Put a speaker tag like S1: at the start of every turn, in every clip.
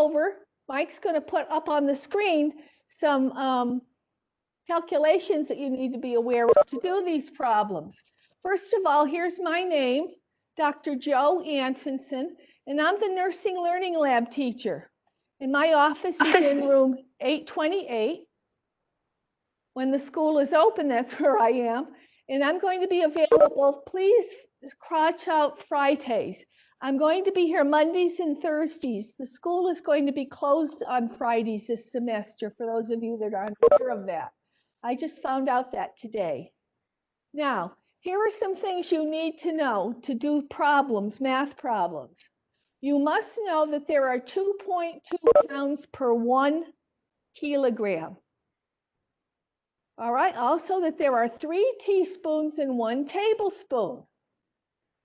S1: over, Mike's going to put up on the screen some calculations that you need to be aware of to do these problems. First of all, here's my name, Dr. Joe Anfinson, and I'm the Nursing Learning Lab teacher. And my office is in room 828. When the school is open, that's where I am. And I'm going to be available. Please crotch out Fridays. I'm going to be here Mondays and Thursdays. The school is going to be closed on Fridays this semester, for those of you that aren't aware of that. I just found out that today. Now, here are some things you need to know to do problems, math problems. You must know that there are 2.2 pounds per 1 kilogram. All right, also that there are 3 teaspoons in 1 tablespoon.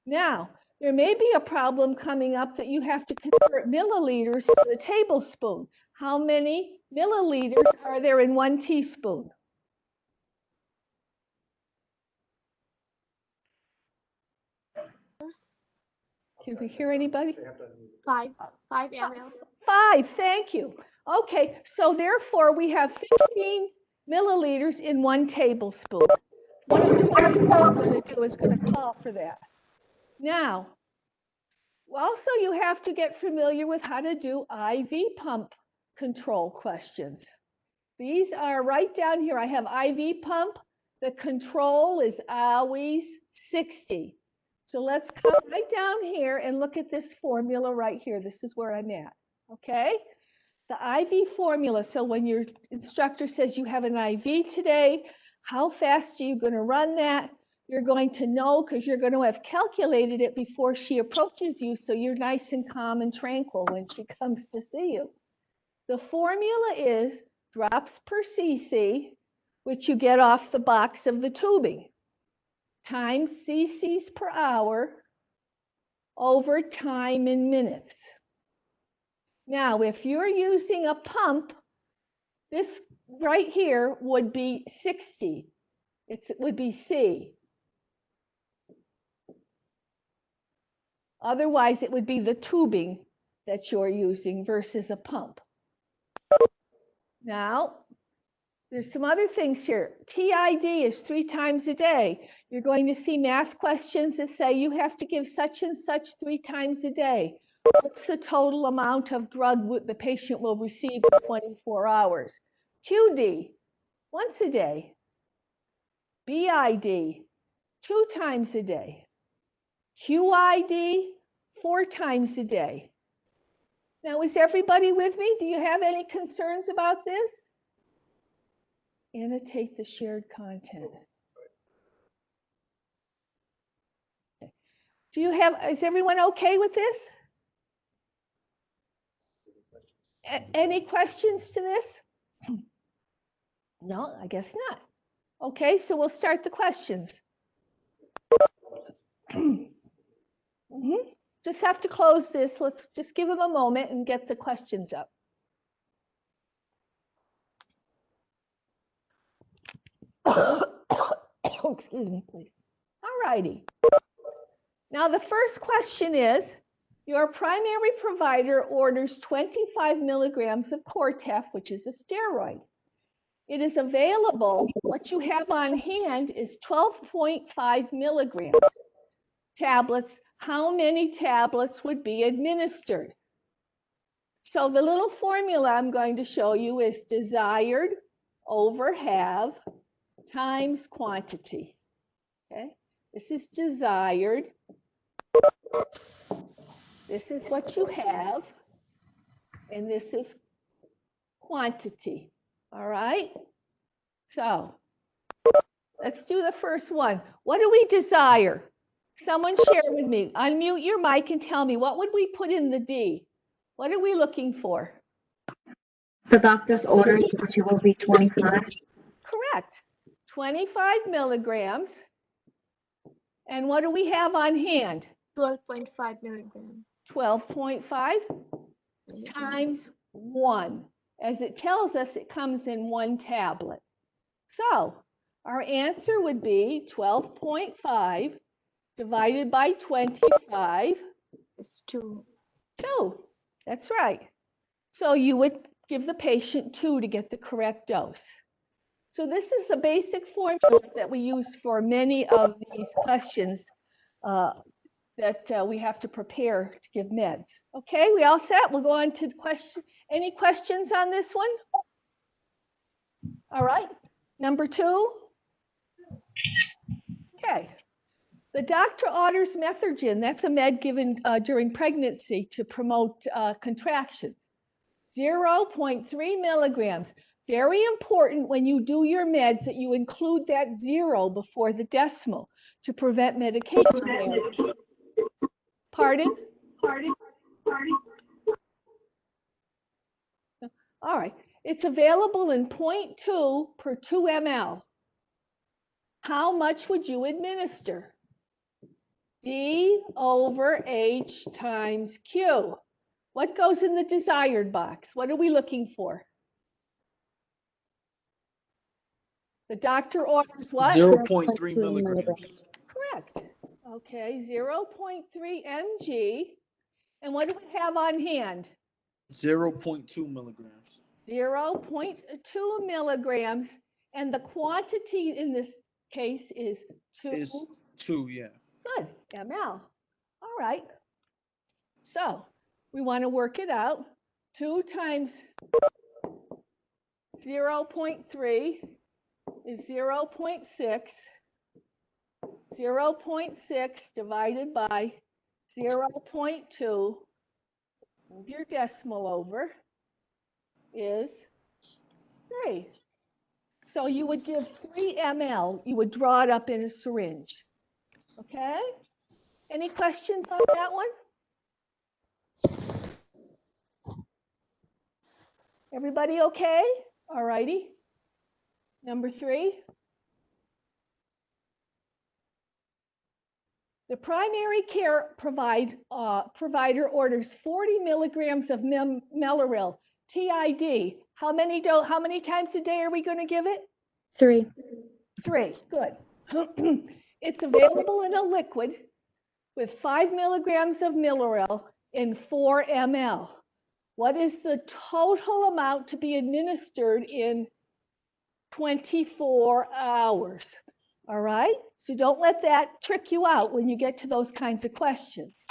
S1: Now, there may be a problem coming up that you have to convert milliliters to the tablespoon. How many milliliters are there in 1 teaspoon? Can we hear anybody?
S2: 5 ml.
S1: 5, thank you. Okay, so therefore we have 15 milliliters in 1 tablespoon. One of the questions I'm going to do is going to call for that. Now, also you have to get familiar with how to do IV pump control questions. These are right down here. I have IV pump. The control is always 60. So let's come right down here and look at this formula right here. This is where I'm at, okay? The IV formula, so when your instructor says you have an IV today, how fast are you going to run that? You're going to know because you're going to have calculated it before she approaches you, so you're nice and calm and tranquil when she comes to see you. The formula is drops per cc, which you get off the box of the tubing, times cc's per hour over time in minutes. Now, if you're using a pump, this right here would be 60. It would be C. Otherwise, it would be the tubing that you're using versus a pump. Now, there's some other things here. TID is 3 times a day. You're going to see math questions that say you have to give such and such 3 times a day. What's the total amount of drug the patient will receive in 24 hours? QD, once a day. BID, 2 times a day. QID, 4 times a day. Now, is everybody with me? Do you have any concerns about this? Annotate the shared content. Do you have, is everyone okay with this? Any questions to this? No, I guess not. Okay, so we'll start the questions. Just have to close this. Let's just give them a moment and get the questions up. Excuse me, please. All righty. Now, the first question is, your primary provider orders 25 milligrams of Cortef, which is a steroid. It is available. What you have on hand is 12.5 milligrams tablets. How many tablets would be administered? So the little formula I'm going to show you is desired over have times quantity. Okay, this is desired. This is what you have, and this is quantity. All right, so let's do the first one. What do we desire? Someone share with me. Unmute your mic and tell me, what would we put in the D? What are we looking for?
S2: The doctor's orders, which will be 25.
S1: Correct. 25 milligrams. And what do we have on hand?
S2: 12.5 milligrams.
S1: 12.5 times 1. As it tells us, it comes in 1 tablet. So our answer would be 12.5 divided by 25
S2: is 2.
S1: 2. That's right. So you would give the patient 2 to get the correct dose. So this is a basic formula that we use for many of these questions that we have to prepare to give meds. Okay, we all set? We'll go on to question. Any questions on this one? All right, number 2. Okay, the doctor orders Methergin. That's a med given during pregnancy to promote contractions. 0.3 milligrams. Very important when you do your meds that you include that 0 before the decimal to prevent medication errors. Pardon? All right. It's available in 0.2 per 2 ml. How much would you administer? D over H times Q. What goes in the desired box? What are we looking for? The doctor orders what?
S3: 0.3 milligrams.
S1: Correct. Okay, 0.3 mg. And what do we have on hand?
S3: 0.2 milligrams.
S1: 0.2 milligrams. And the quantity in this case is 2.
S3: Is 2, yeah.
S1: Good, ml. All right. So we want to work it out. 2 times 0.3 is 0.6. 0.6 divided by 0.2, move your decimal over, is 3. So you would give 3 ml. You would draw it up in a syringe. Okay? Any questions on that one? Everybody okay? All righty. Number 3. The primary care provider orders 40 milligrams of Mellaril, TID. How many times a day are we going to give it?
S2: 3.
S1: 3, good. It's available in a liquid with 5 milligrams of Mellaril in 4 ml. What is the total amount to be administered in 24 hours? All right, so don't let that trick you out when you get to those kinds of questions.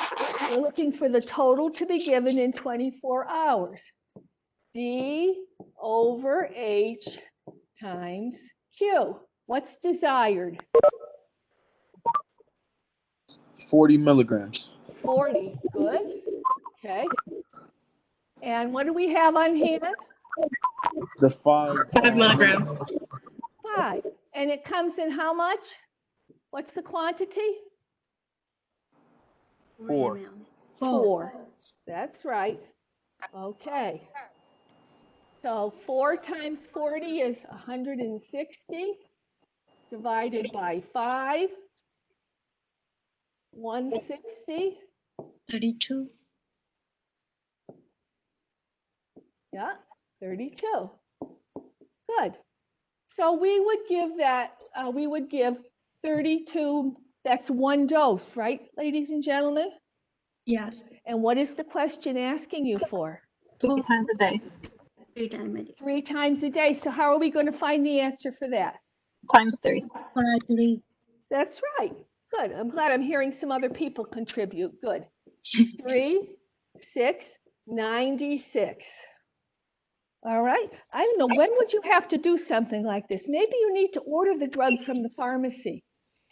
S1: We're looking for the total to be given in 24 hours. D over H times Q. What's desired?
S3: 40 milligrams.
S1: 40, good, okay. And what do we have on hand?
S3: The 5
S2: milligrams.
S1: 5, and it comes in how much? What's the quantity?
S3: 4.
S1: 4. That's right. Okay. So 4 times 40 is 160 divided by 5. 160.
S2: 32.
S1: Yeah, 32. Good. So we would give that, we would give 32, that's 1 dose, right, ladies and gentlemen?
S2: Yes.
S1: And what is the question asking you for?
S2: 3 times a day. 3 times a day.
S1: 3 times a day. So how are we going to find the answer for that?
S2: Times 3. 3.
S1: That's right. Good. I'm glad I'm hearing some other people contribute. Good. 3, 6, 96. All right. I don't know. When would you have to do something like this? Maybe you need to order the drug from the pharmacy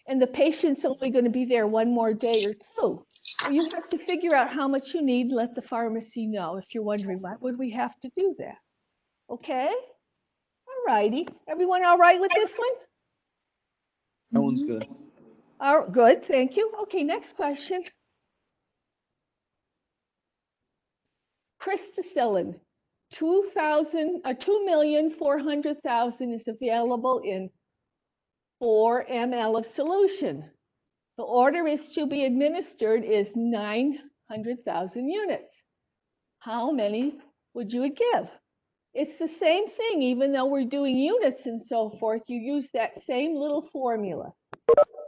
S1: and the patient's only going to be there 1 more day or 2. Or you have to figure out how much you need and let the pharmacy know. If you're wondering, why would we have to do that? Okay. All righty. Everyone all right with this one?
S3: That one's good.
S1: All right, good. Thank you. Okay, next question. Crystacillin, 2,400,000 is available in 4 ml of solution. The order is to be administered is 900,000 units. How many would you give? It's the same thing, even though we're doing units and so forth, you use that same little formula.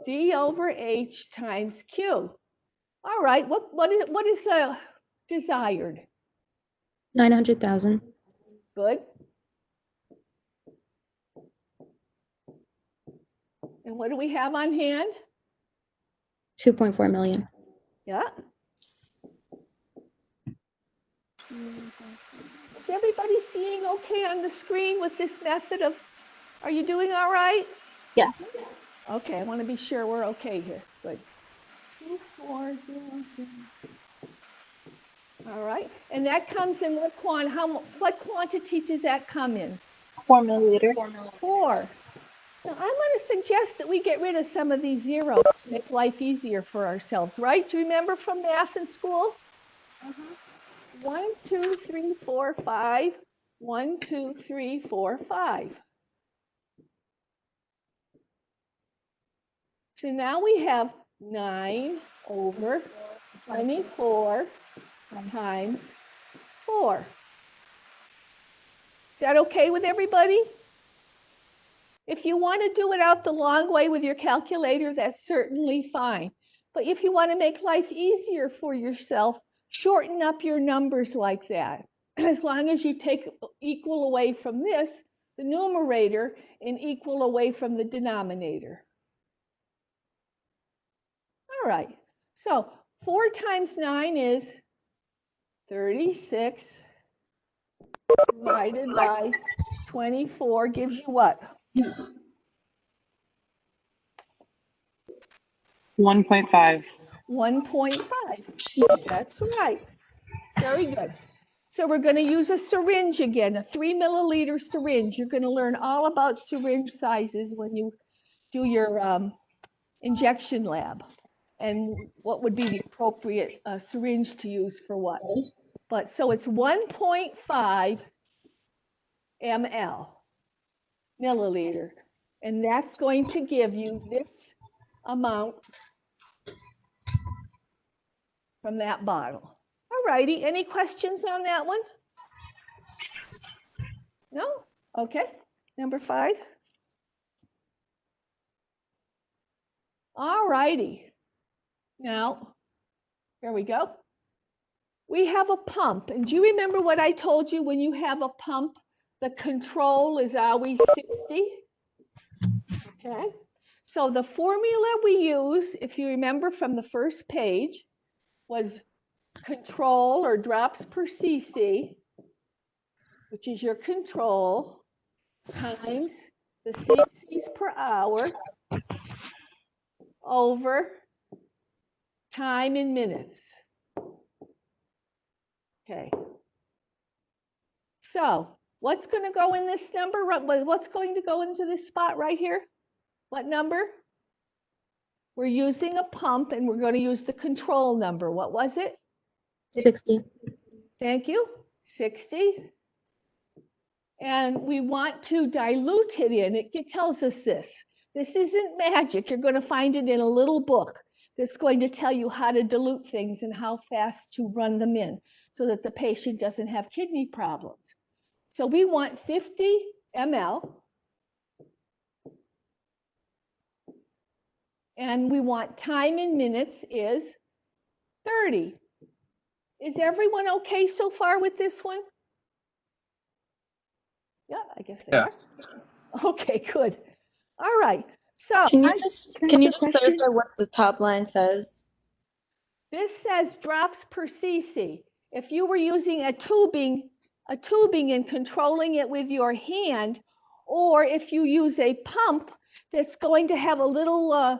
S1: D over H times Q. All right, what is desired?
S2: 900,000.
S1: Good. And what do we have on hand?
S2: 2.4 million.
S1: Yeah. Is everybody seeing okay on the screen with this method of, are you doing all right?
S2: Yes.
S1: Okay, I want to be sure we're okay here. Good. 2400. All right, and that comes in what quantity does that come in?
S2: 4 milliliters.
S1: 4. Now, I'm going to suggest that we get rid of some of these zeros to make life easier for ourselves, right? Do you remember from math in school? 1, 2, 3, 4, 5. 1, 2, 3, 4, 5. So now we have 9 over 24 times 4. Is that okay with everybody? If you want to do it out the long way with your calculator, that's certainly fine. But if you want to make life easier for yourself, shorten up your numbers like that. As long as you take equal away from this, the numerator, and equal away from the denominator. All right, so 4 times 9 is 36 divided by 24 gives you what?
S4: 1.5.
S1: 1.5. That's right. Very good. So we're going to use a syringe again, a 3 milliliter syringe. You're going to learn all about syringe sizes when you do your injection lab and what would be the appropriate syringe to use for what. But so it's 1.5 milliliter, and that's going to give you this amount from that bottle. All righty, any questions on that one? No? Okay, number 5. All righty. Now, here we go. We have a pump, and do you remember what I told you when you have a pump, the control is always 60? Okay, so the formula we use, if you remember from the first page, was control or drops per cc, which is your control, times the cc's per hour over time in minutes. Okay. So what's going to go in this number? What's going to go into this spot right here? What number? We're using a pump, and we're going to use the control number. What was it?
S2: 60.
S1: Thank you. 60. And we want to dilute it in. It tells us this. This isn't magic. You're going to find it in a little book that's going to tell you how to dilute things and how fast to run them in so that the patient doesn't have kidney problems. So we want 50 ml. And we want time in minutes is 30. Is everyone okay so far with this one? Yeah, I guess they are. Okay, good. All right. So
S5: Can you just clarify what the top line says?
S1: this says drops per cc. If you were using a tubing and controlling it with your hand, or if you use a pump that's going to have a little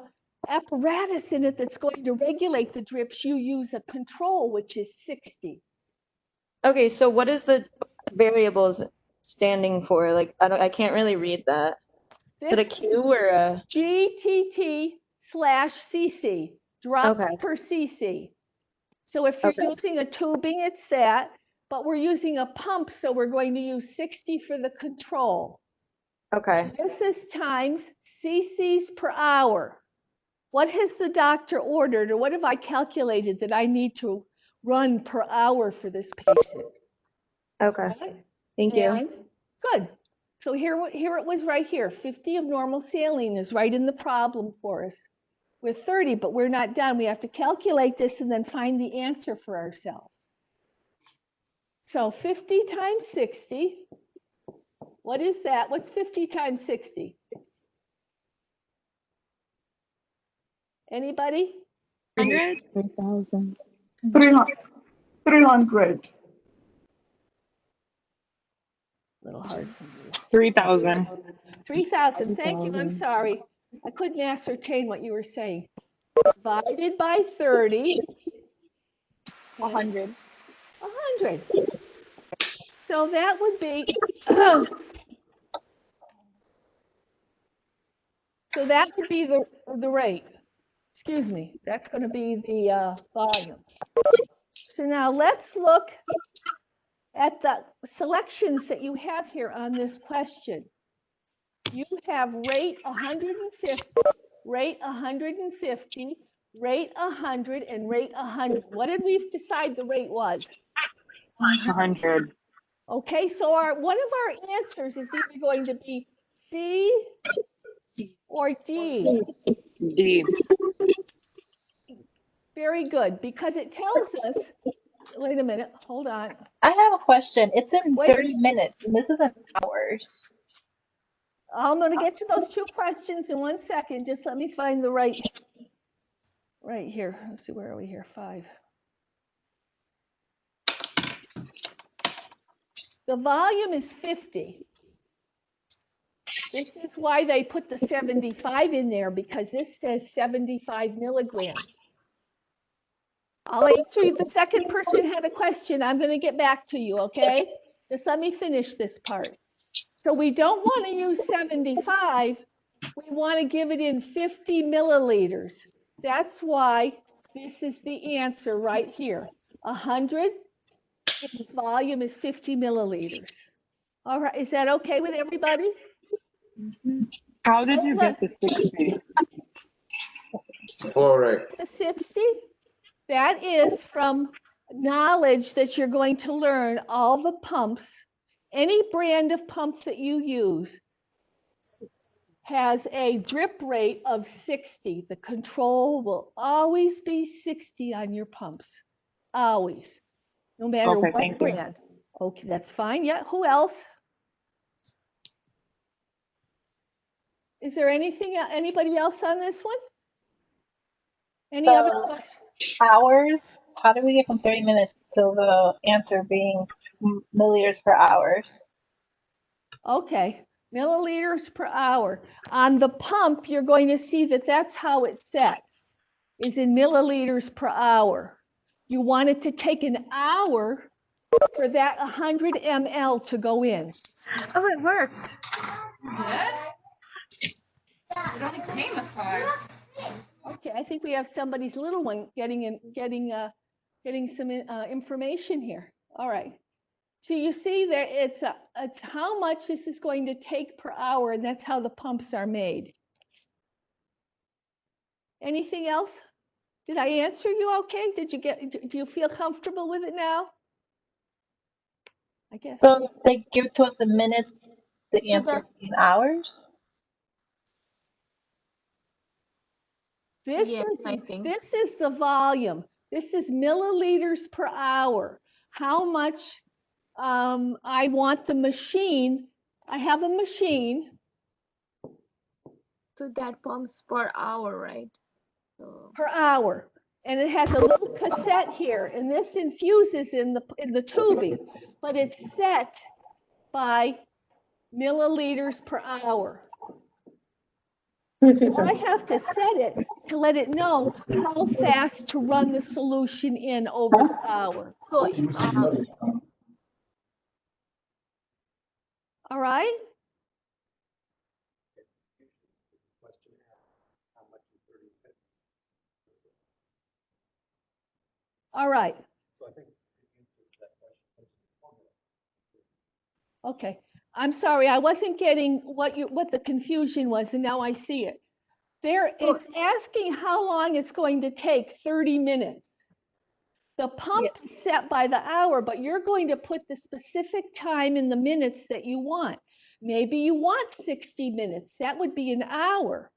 S1: apparatus in it that's going to regulate the drips, you use a control, which is 60.
S5: Okay, so what is the variables standing for? Like, I can't really read that. Is it a
S1: This
S5: Q or a?
S1: GTT/cc, drops
S5: Okay.
S1: per cc. So if you're
S5: Okay.
S1: using a tubing, it's that, but we're using a pump, so we're going to use 60 for the control.
S5: Okay.
S1: This is times cc's per hour. What has the doctor ordered, or what have I calculated that I need to run per hour for this patient?
S5: Okay.
S1: Right?
S5: Thank you.
S1: And good. So here it was right here. 50 of normal saline is right in the problem for us. We're 30, but we're not done. We have to calculate this and then find the answer for ourselves. So 50 times 60. What is that? What's 50 times 60? Anybody?
S4: 100?
S2: 3,000.
S6: 300.
S1: Little hard.
S4: 3,000.
S1: 3,000. Thank you. I'm
S2: 3,000.
S1: sorry. I couldn't ascertain what you were saying. Divided by 30.
S6: 100.
S1: 100. So that would be, so that would be the rate. Excuse me. That's going to be the volume. So now let's look at the selections that you have here on this question. You have rate 150, rate 150, rate 100, and rate 100. What did we decide the rate was?
S4: 100.
S1: Okay, so one of our answers is either going to be C or D.
S4: D.
S1: Very good, because it tells us, wait a minute, hold on.
S6: I have a question. It's in
S1: Wait.
S6: 30 minutes, and this is in hours.
S1: I'm going to get to those two questions in 1 second. Just let me find the right here. Let's see, where are we here? 5. The volume is 50. This is why they put the 75 in there, because this says 75 milligrams. I'll answer you. The second person had a question. I'm going to get back to you, okay? Just let me finish this part. So we don't want to use 75. We want to give it in 50 milliliters. That's why this is the answer right here. 100, and volume is 50 milliliters. All right, is that okay with everybody?
S4: How did you get the 60?
S1: The 60, that is from knowledge that you're going to learn all the pumps. Any brand of pump that you use has a drip rate of 60. The control will always be 60 on your pumps. Always. No matter
S4: Okay,
S1: what
S4: thank you.
S1: brand. Okay, that's fine. Yeah, who else? Is there anybody else on this one? Any other
S6: So,
S1: questions?
S6: hours, how do we get from 30 minutes to the answer being milliliters per hours?
S1: Okay, milliliters per hour. On the pump, you're going to see that that's how it's set, is in milliliters per hour. You want it to take an hour for that 100 ml to go in.
S2: Oh, it worked.
S1: Okay, I think we have somebody's little one getting some information here. All right. So you see there, it's how much this is going to take per hour, and that's how the pumps are made. Anything else? Did I answer you okay? Do you feel comfortable with it now? I guess.
S6: So they give it to us in minutes, the answer in hours?
S1: This is the volume. This is milliliters per hour. How much I want the machine. I have a machine.
S2: So that pumps per hour, right? So
S1: Per hour. And it has a little cassette here, and this infuses in the tubing, but it's set by milliliters per hour. So I have to set it to let it know how fast to run the solution in over the hour.
S2: so
S1: All right? All right. Okay. I'm sorry, I wasn't getting what the confusion was, and now I see it. It's asking how long it's going to take, 30 minutes. The pump is set by the hour, but you're going to put the specific time in the minutes that you want. Maybe you want 60 minutes. That would be an hour.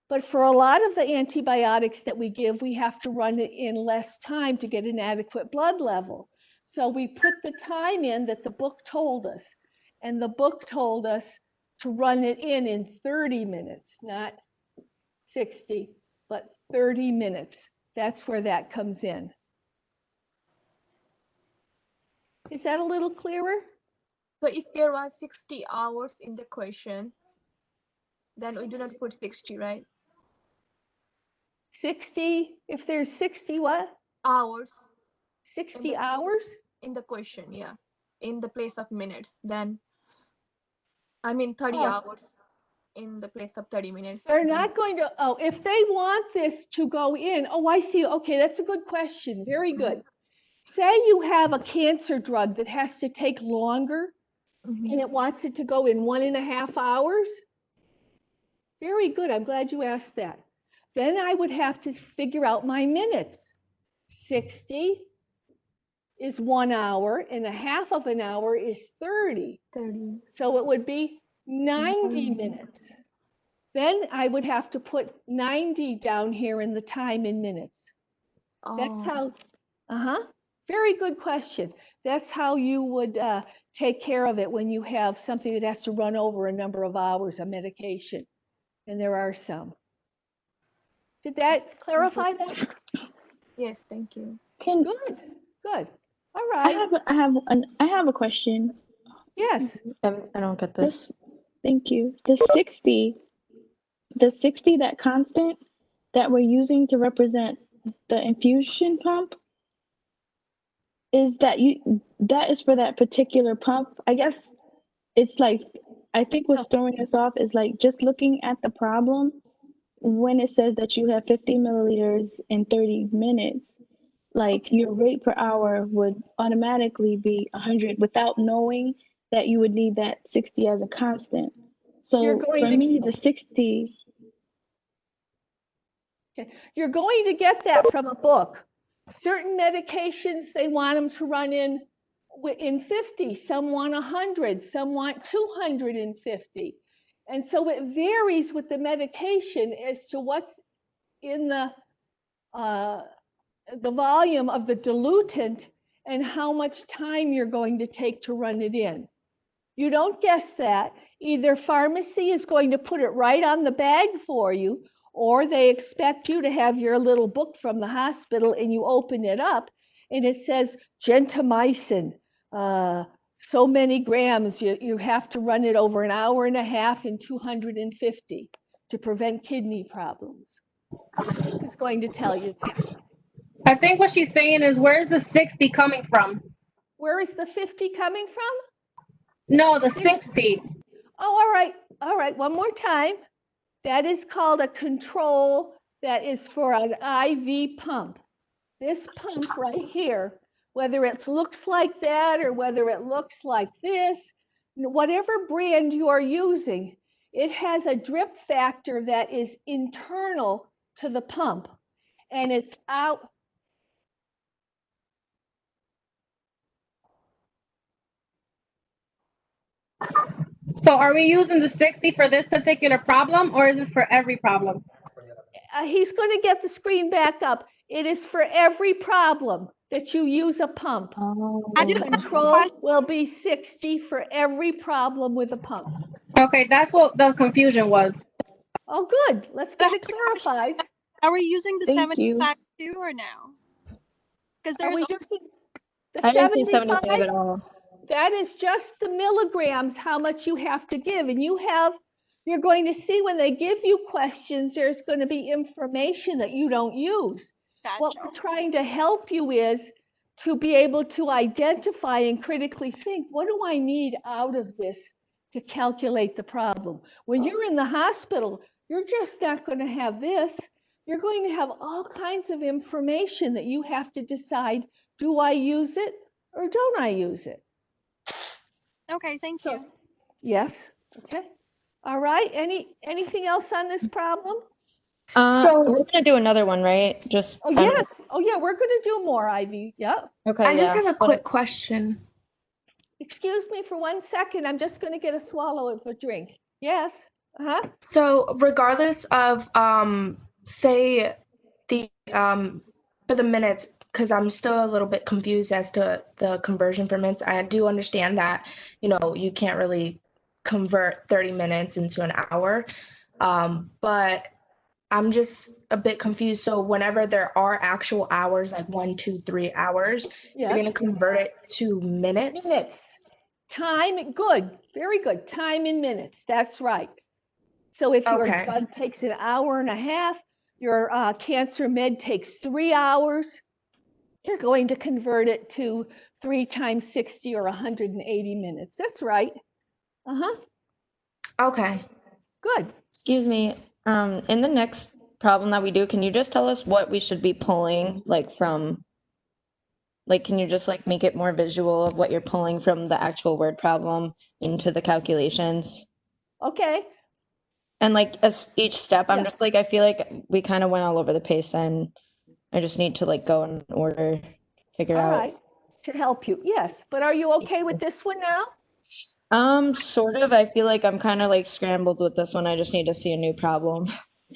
S1: But for a lot of the antibiotics that we give, we have to run it in less time to get an adequate blood level. So we put the time in that the book told us, and the book told us to run it in 30 minutes, not 60, but 30 minutes. That's where that comes in. Is that a little clearer?
S7: So if there was 60 hours in the question, then we do not put 60, right?
S1: 60, if there's 60 what?
S7: Hours
S1: 60 hours?
S7: in the question, yeah. In the place of minutes, then I mean 30
S1: Oh.
S7: hours in the place of 30 minutes.
S1: They're not going to, oh, if they want this to go in, oh, I see. Okay, that's a good question. Very good. Say you have a cancer drug that has to take longer and it wants it to go in 1.5 hours. Very good. I'm glad you asked that. Then I would have to figure out my minutes. 60 is 1 hour and 1/2 of an hour is 30.
S7: 30.
S1: So it would be 90 minutes. Then I would have to put 90 down here in the time in minutes. That's how, very good question. That's how you would take care of it when you have something that has to run over a number of hours of medication. And there are some. Did that clarify that?
S7: Yes, thank you.
S2: Can
S1: Good, good. All right.
S2: I have a question.
S1: Yes.
S5: I don't get this.
S2: Thank you. The 60, that constant that we're using to represent the infusion pump, is that is for that particular pump? I guess it's like, I think what's throwing us off is like just looking at the problem when it says that you have 50 milliliters in 30 minutes, like your rate per hour would automatically be 100 without knowing that you would need that 60 as a constant. So for me, the 60.
S1: Okay. You're going to get that from a book. Certain medications, they want them to run in 50. Some want 100. Some want 250. And so it varies with the medication as to what's in the volume of the diluent and how much time you're going to take to run it in. You don't guess that. Either pharmacy is going to put it right on the bag for you, or they expect you to have your little book from the hospital and you open it up and it says gentamicin, so many grams, you have to run it over 1.5 hours in 250 to prevent kidney problems. It's going to tell you that.
S8: I think what she's saying is, where's the 60 coming from?
S1: Where is the 50 coming from?
S8: No, the 60.
S1: Oh, all right, one more time. That is called a control. That is for an IV pump. This pump right here, whether it looks like that or whether it looks like this, whatever brand you are using, it has a drip factor that is internal to the pump, and it's out.
S8: So are we using the 60 for this particular problem, or is it for every problem?
S1: He's going to get the screen back up. It is for every problem that you use a pump. The control will be 60 for every problem with a pump.
S8: Okay, that's what the confusion was.
S1: Oh, good. Let's get it clarified.
S9: Are we using the
S2: Thank
S9: 75 too or no? Because
S1: Are
S9: there's
S1: we using the
S5: I didn't see
S1: 75?
S5: 75 at all.
S1: That is just the milligrams, how much you have to give. And you're going to see when they give you questions, there's going to be information that you don't use.
S9: Gotcha.
S1: What we're trying to help you is to be able to identify and critically think, what do I need out of this to calculate the problem? When you're in the hospital, you're just not going to have this. You're going to have all kinds of information that you have to decide, do I use it or don't I use it?
S9: Okay, thank you.
S1: Yes, okay. All right, anything else on this problem?
S5: We're gonna do another one, right? Just
S1: Oh, yes. Oh, yeah, we're going to do more, Ivy. Yeah.
S5: Okay.
S10: I just have a quick question.
S1: Excuse me for 1 second. I'm just going to get a swallow of a drink. Yes.
S10: So regardless of say the for the minutes, because I'm still a little bit confused as to the conversion for minutes. I do understand that, you can't really convert 30 minutes into an hour. But I'm just a bit confused. So whenever there are actual hours, like 1, 2, 3 hours, you're
S1: Yes.
S10: going to convert it to minutes?
S1: Minutes. Time, good, very good. Time in minutes, that's right. So if your
S10: Okay.
S1: drug takes an hour and a half, your cancer med takes 3 hours, you're going to convert it to 3 times 60 or 180 minutes. That's right.
S10: Okay.
S1: Good.
S5: Excuse me. In the next problem that we do, can you just tell us what we should be pulling, like from, like, can you just like make it more visual of what you're pulling from the actual word problem into the calculations?
S1: Okay.
S5: And like as each step, I'm
S1: Yeah.
S5: just like, I feel like we kind of went all over the pace and I just need to like go in order, figure
S1: All
S5: out.
S1: right. To help you. Yes. But are you okay with this one now?
S5: Sort of. I feel like I'm kind of like scrambled with this one. I just need to see a new problem.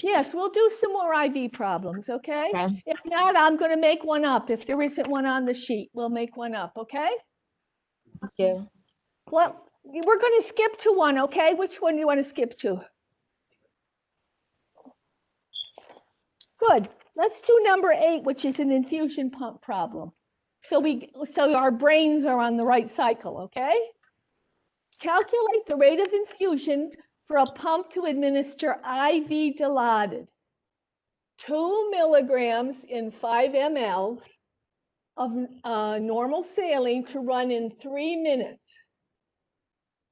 S1: Yes, we'll do some more IV problems, okay?
S5: Okay.
S1: If not, I'm going to make one up. If there isn't one on the sheet, we'll make one up, okay?
S5: Thank you.
S1: Well, we're going to skip to one, okay? Which one do you want to skip to? Good. Let's do number 8, which is an infusion pump problem. So our brains are on the right cycle, okay? Calculate the rate of infusion for a pump to administer IV Dilaudid, 2 milligrams in 5 mL of normal saline to run in 3 minutes.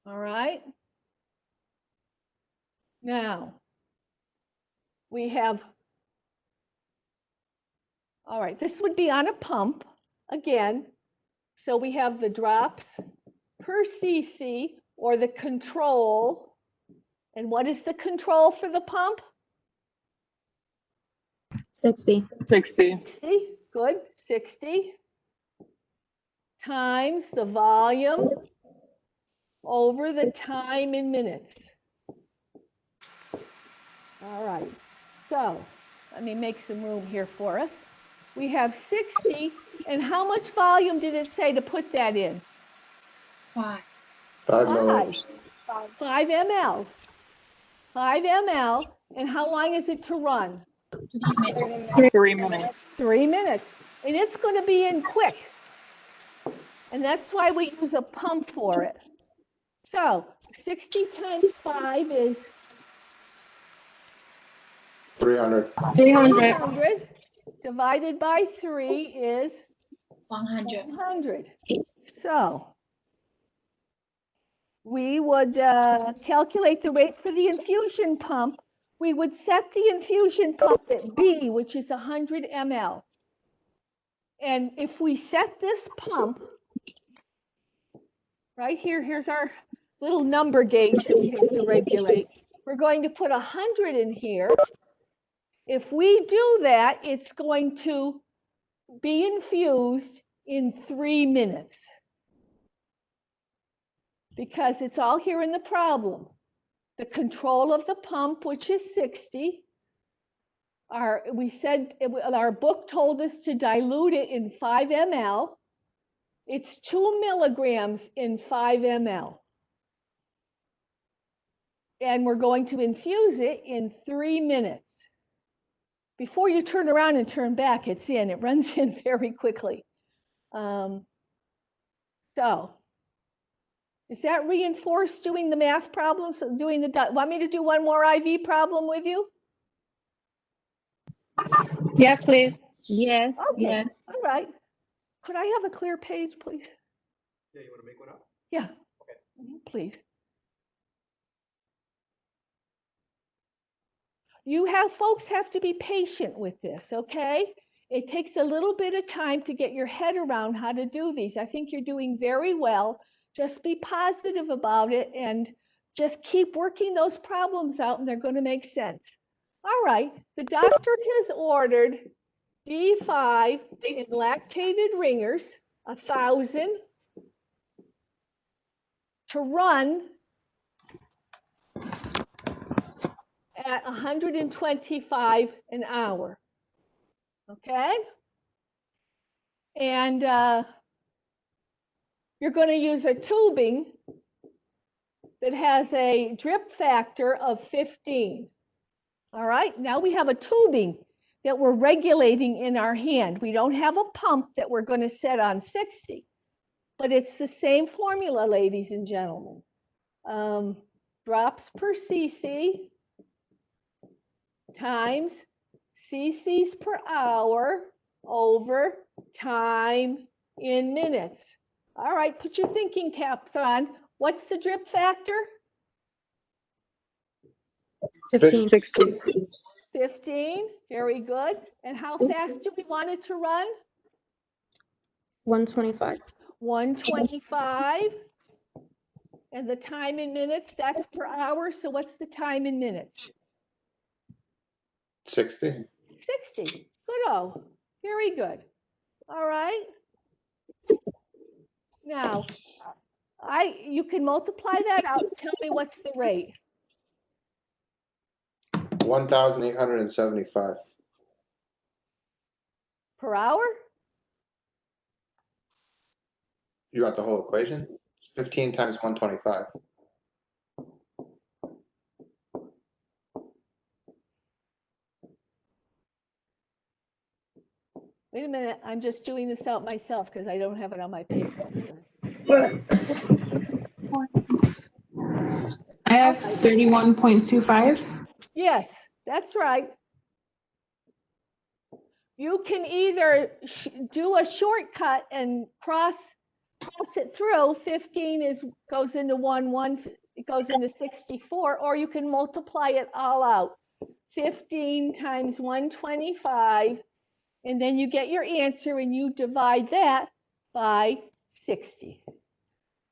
S1: All right. Now, we have, all right, this would be on a pump again. So we have the drops per cc or the control. And what is the control for the pump?
S5: 60.
S4: 60.
S1: 60, good, 60 times the volume over the time in minutes. All right, so let me make some room here for us. We have 60, and how much volume did it say to put that in?
S10: 5.
S11: 5 milliliters.
S1: 5 ml. 5 ml, and how long is it to run?
S4: 3 minutes.
S1: 3 minutes, and it's going to be in quick. And that's why we use a pump for it. So 60 times 5 is
S11: 300.
S1: 300. Divided by 3 is
S10: 100.
S1: 100. So we would calculate the rate for the infusion pump. We would set the infusion pump at B, which is 100 ml. And if we set this pump, right here, here's our little number gauge that we have to regulate. We're going to put 100 in here. If we do that, it's going to be infused in 3 minutes. Because it's all here in the problem. The control of the pump, which is 60. We said our book told us to dilute it in 5 ml. It's 2 milligrams in 5 ml. And we're going to infuse it in 3 minutes. Before you turn around and turn back, it's in. It runs in very quickly. So, does that reinforce doing the math problems? Want me to do one more IV problem with you?
S8: Yes, please.
S2: Yes,
S1: Okay.
S2: yes.
S1: All right. Could I have a clear page, please?
S12: Yeah, you want to make one up?
S1: Yeah. Okay. Please. Folks have to be patient with this, okay? It takes a little bit of time to get your head around how to do these. I think you're doing very well. Just be positive about it and just keep working those problems out and they're going to make sense. All right, the doctor has ordered D5 in lactated ringers, 1,000, to run at 125 an hour. Okay? And you're going to use a tubing that has a drip factor of 15. All right, now we have a tubing that we're regulating in our hand. We don't have a pump that we're going to set on 60, but it's the same formula, ladies and gentlemen. Drops per cc times cc's per hour over time in minutes. All right, put your thinking caps on. What's the drip factor?
S4: 15. 60.
S1: 15, very good. And how fast do we want it to run?
S8: 125.
S1: 125. And the time in minutes, that's per hour. So what's the time in minutes?
S11: 60.
S1: 60. Good-o. Very good. All right. Now, you can multiply that out. Tell me what's the rate.
S11: 1,875.
S1: Per hour?
S11: You want the whole equation? 15 times 125.
S1: Wait a minute. I'm just doing this out myself because I don't have it on my paper.
S4: I have 31.25.
S1: Yes, that's right. You can either do a shortcut and cross it through. 15 goes into 1, it goes into 64, or you can multiply it all out. 15 times 125, and then you get your answer and you divide that by 60.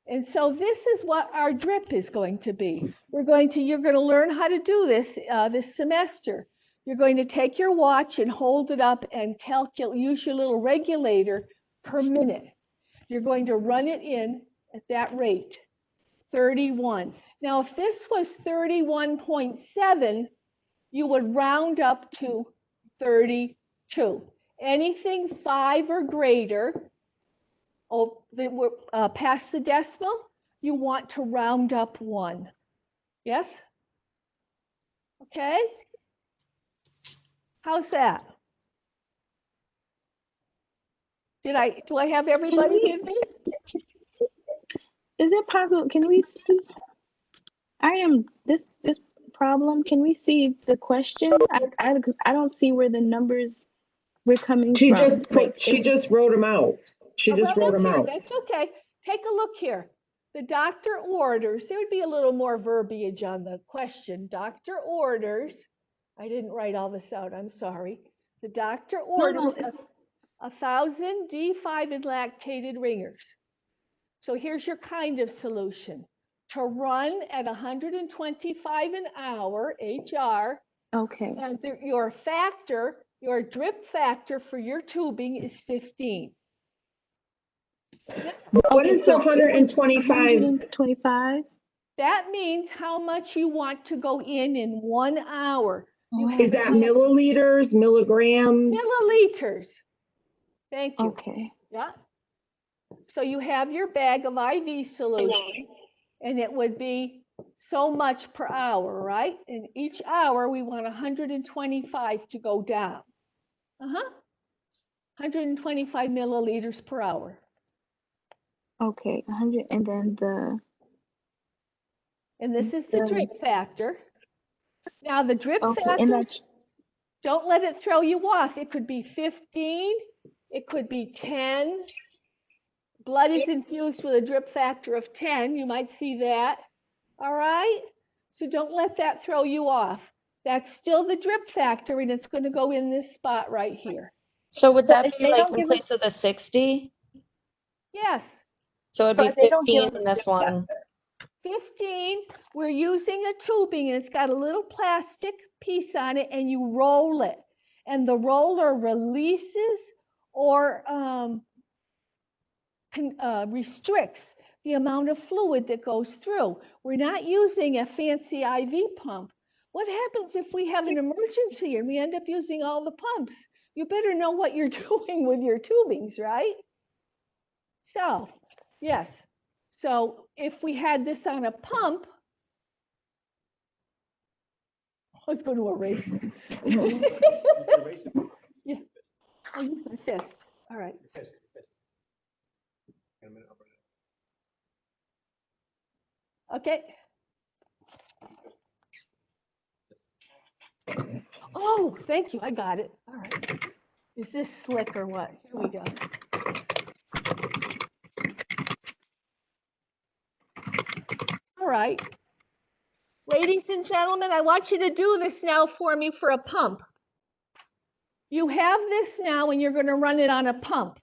S1: And so this is what our drip is going to be. You're going to learn how to do this this semester. You're going to take your watch and hold it up and use your little regulator per minute. You're going to run it in at that rate, 31. Now, if this was 31.7, you would round up to 32. Anything 5 or greater, past the decimal, you want to round up 1. Yes? Okay? How's that? Do I have everybody with me?
S2: Is it possible? Can we see? This problem. Can we see the question? I don't see where the numbers we're coming
S13: She
S2: from.
S13: just wrote them out. She just wrote them out.
S1: That's okay. Take a look here. The doctor orders, there would be a little more verbiage on the question. Doctor orders, I didn't write all this out, I'm sorry. The doctor orders 1,000 D5 and lactated ringers. So here's your kind of solution. To run at 125 an hour, HR,
S2: okay.
S1: And your drip factor for your tubing is 15.
S13: What is the 125?
S2: 125?
S1: That means how much you want to go in 1 hour.
S13: Is that milliliters, milligrams?
S1: Milliliters. Thank you.
S2: Okay.
S1: Yeah. So you have your bag of IV solution, and it would be so much per hour, right? In each hour, we want 125 to go down. 125 milliliters per hour.
S2: Okay, 100, and then
S1: and this is the drip factor. Now the drip
S2: and
S1: factors, don't let it throw you off. It could be 15, it could be 10. Blood is infused with a drip factor of 10. You might see that. All right? So don't let that throw you off. That's still the drip factor, and it's going to go in this spot right here.
S5: So would that be like in place of the 60?
S1: Yes.
S5: So it'd be 15 in this one.
S1: 15, we're using a tubing, and it's got a little plastic piece on it, and you roll it. And the roller releases or restricts the amount of fluid that goes through. We're not using a fancy IV pump. What happens if we have an emergency and we end up using all the pumps? you better know what you're doing with your tubings, right? So, yes. So if we had this on a pump, I was going to erase it. Yeah, I'll use my fist. All right. Okay. Oh, thank you. I got it. All right. Is this slick or what? Here we go. All right. Ladies and gentlemen, I want you to do this now for me for a pump. You have this now and you're going to run it on a pump.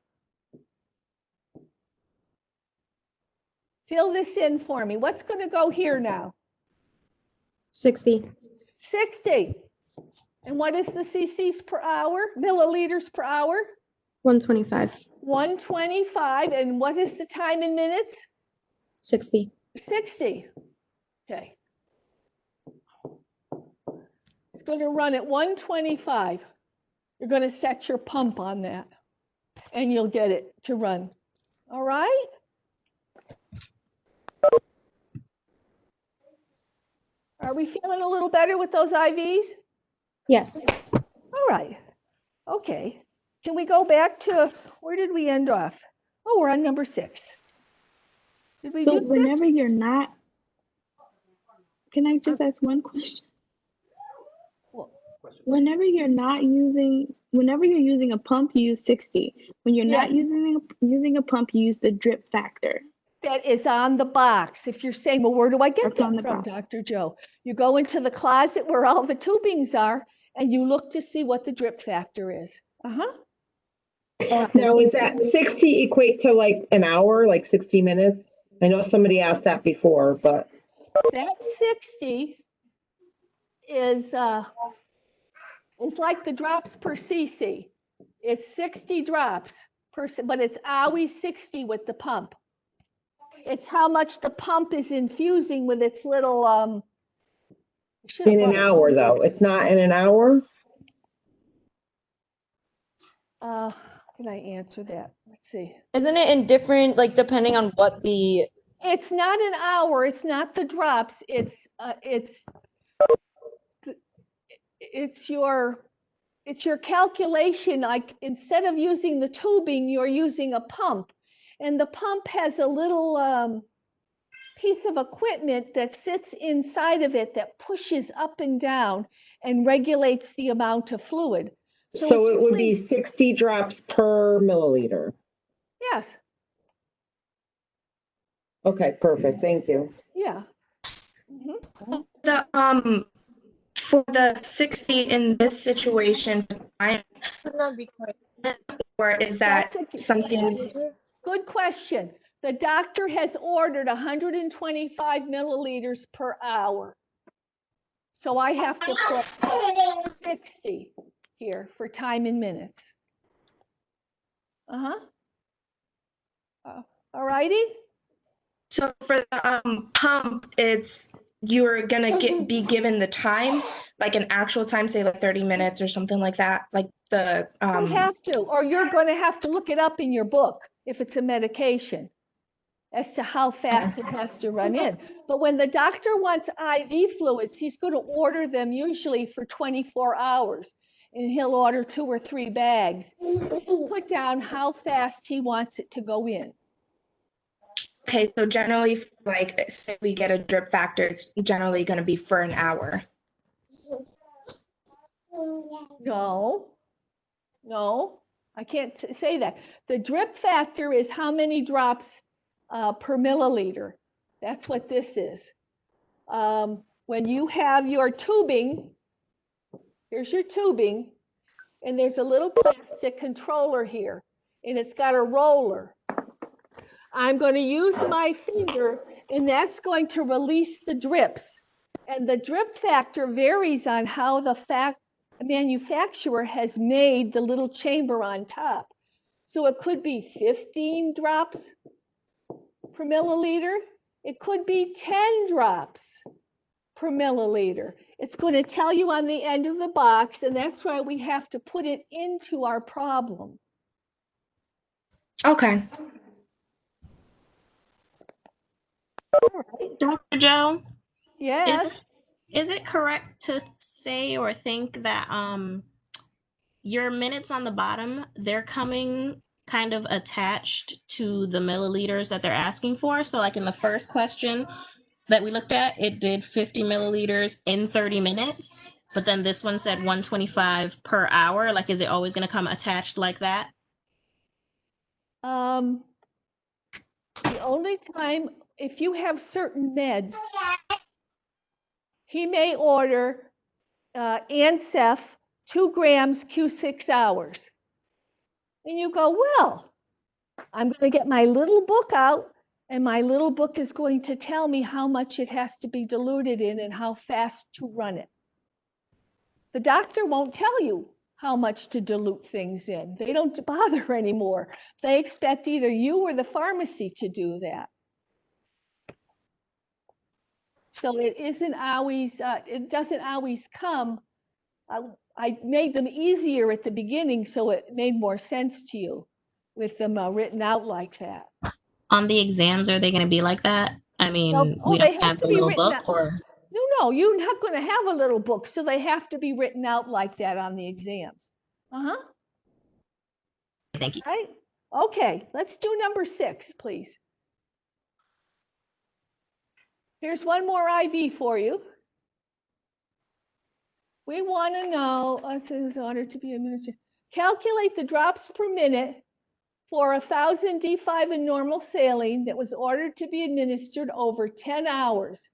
S1: Fill this in for me. What's going to go here now?
S14: 60.
S1: 60. And what is the cc's per hour? Milliliters per hour?
S14: 125.
S1: 125. And what is the time in minutes?
S14: 60.
S1: 60. Okay. It's going to run at 125. You're going to set your pump on that, and you'll get it to run. All right? Are we feeling a little better with those IVs?
S14: Yes.
S1: All right. Okay. Can we go back to, where did we end off? Oh, we're on number 6. Did we do 6?
S2: Whenever you're not, can I just ask one question? Whenever you're using a pump, you use 60. When you're not using a pump, you use the drip factor.
S1: That is on the box. If you're saying, well, where do I get
S2: That's
S1: that
S2: on the
S1: from,
S2: box.
S1: Dr. Joe? You go into the closet where all the tubings are, and you look to see what the drip factor is.
S13: Now, is that 60 equate to like an hour, like 60 minutes? I know somebody asked that before, but.
S1: That 60 is like the drops per cc. It's 60 drops per, but it's always 60 with the pump. It's how much the pump is infusing with its little,
S13: In an hour, though. It's not in an hour?
S1: Can I answer that? Let's see.
S5: Isn't it in different, like depending on what the...
S1: It's not an hour. It's not the drops. It's your calculation. Like instead of using the tubing, you're using a pump, and the pump has a little piece of equipment that sits inside of it that pushes up and down and regulates the amount of fluid.
S13: So it would be 60 drops per milliliter.
S1: Yes.
S13: Okay, perfect. Thank you.
S1: Yeah.
S10: For the 60 in this situation, or is that something?
S1: Good question. The doctor has ordered 125 milliliters per hour. So I have to put 60 here for time in minutes. All righty.
S10: So for the pump, it's you're gonna be given the time, like an actual time, say like 30 minutes or something like that, like the.
S1: You have to, or you're going to have to look it up in your book if it's a medication as to how fast it has to run in. But when the doctor wants IV fluids, he's going to order them usually for 24 hours, and he'll order 2 or 3 bags. Put down how fast he wants it to go in.
S10: Okay, so generally, like, say we get a drip factor, it's generally going to be for an hour.
S1: No, I can't say that. The drip factor is how many drops per milliliter. That's what this is. When you have your tubing, here's your tubing, and there's a little plastic controller here, and it's got a roller. I'm going to use my finger, and that's going to release the drips. And the drip factor varies on how the manufacturer has made the little chamber on top. So it could be 15 drops per milliliter. It could be 10 drops per milliliter. It's going to tell you on the end of the box, and that's why we have to put it into our problem.
S10: Okay.
S15: Dr. Joe,
S1: Yes.
S15: is it correct to say or think that your minutes on the bottom, they're coming kind of attached to the milliliters that they're asking for? So like in the first question that we looked at, it did 50 milliliters in 30 minutes, but then this one said 125 per hour. Like, is it always going to come attached like that?
S1: The only time, if you have certain meds, he may order Ancef 2 grams Q6 hours. And you go, well, I'm going to get my little book out, and my little book is going to tell me how much it has to be diluted in and how fast to run it. The doctor won't tell you how much to dilute things in. They don't bother anymore. They expect either you or the pharmacy to do that. So it isn't always, it doesn't always come. I made them easier at the beginning so it made more sense to you with them written out like that.
S15: On the exams, are they going to be like that? I mean, we
S1: they
S15: don't
S1: have
S15: have
S1: to
S15: the
S1: be
S15: little
S1: written
S15: book,
S1: out.
S15: or
S1: No, you're not going to have a little book, so they have to be written out like that on the exams.
S15: thank you.
S1: Right? Okay, let's do number 6, please. Here's one more IV for you. We want to know, in order to be administered, calculate the drops per minute for 1,000 D5 in normal saline that was ordered to be administered over 10 hours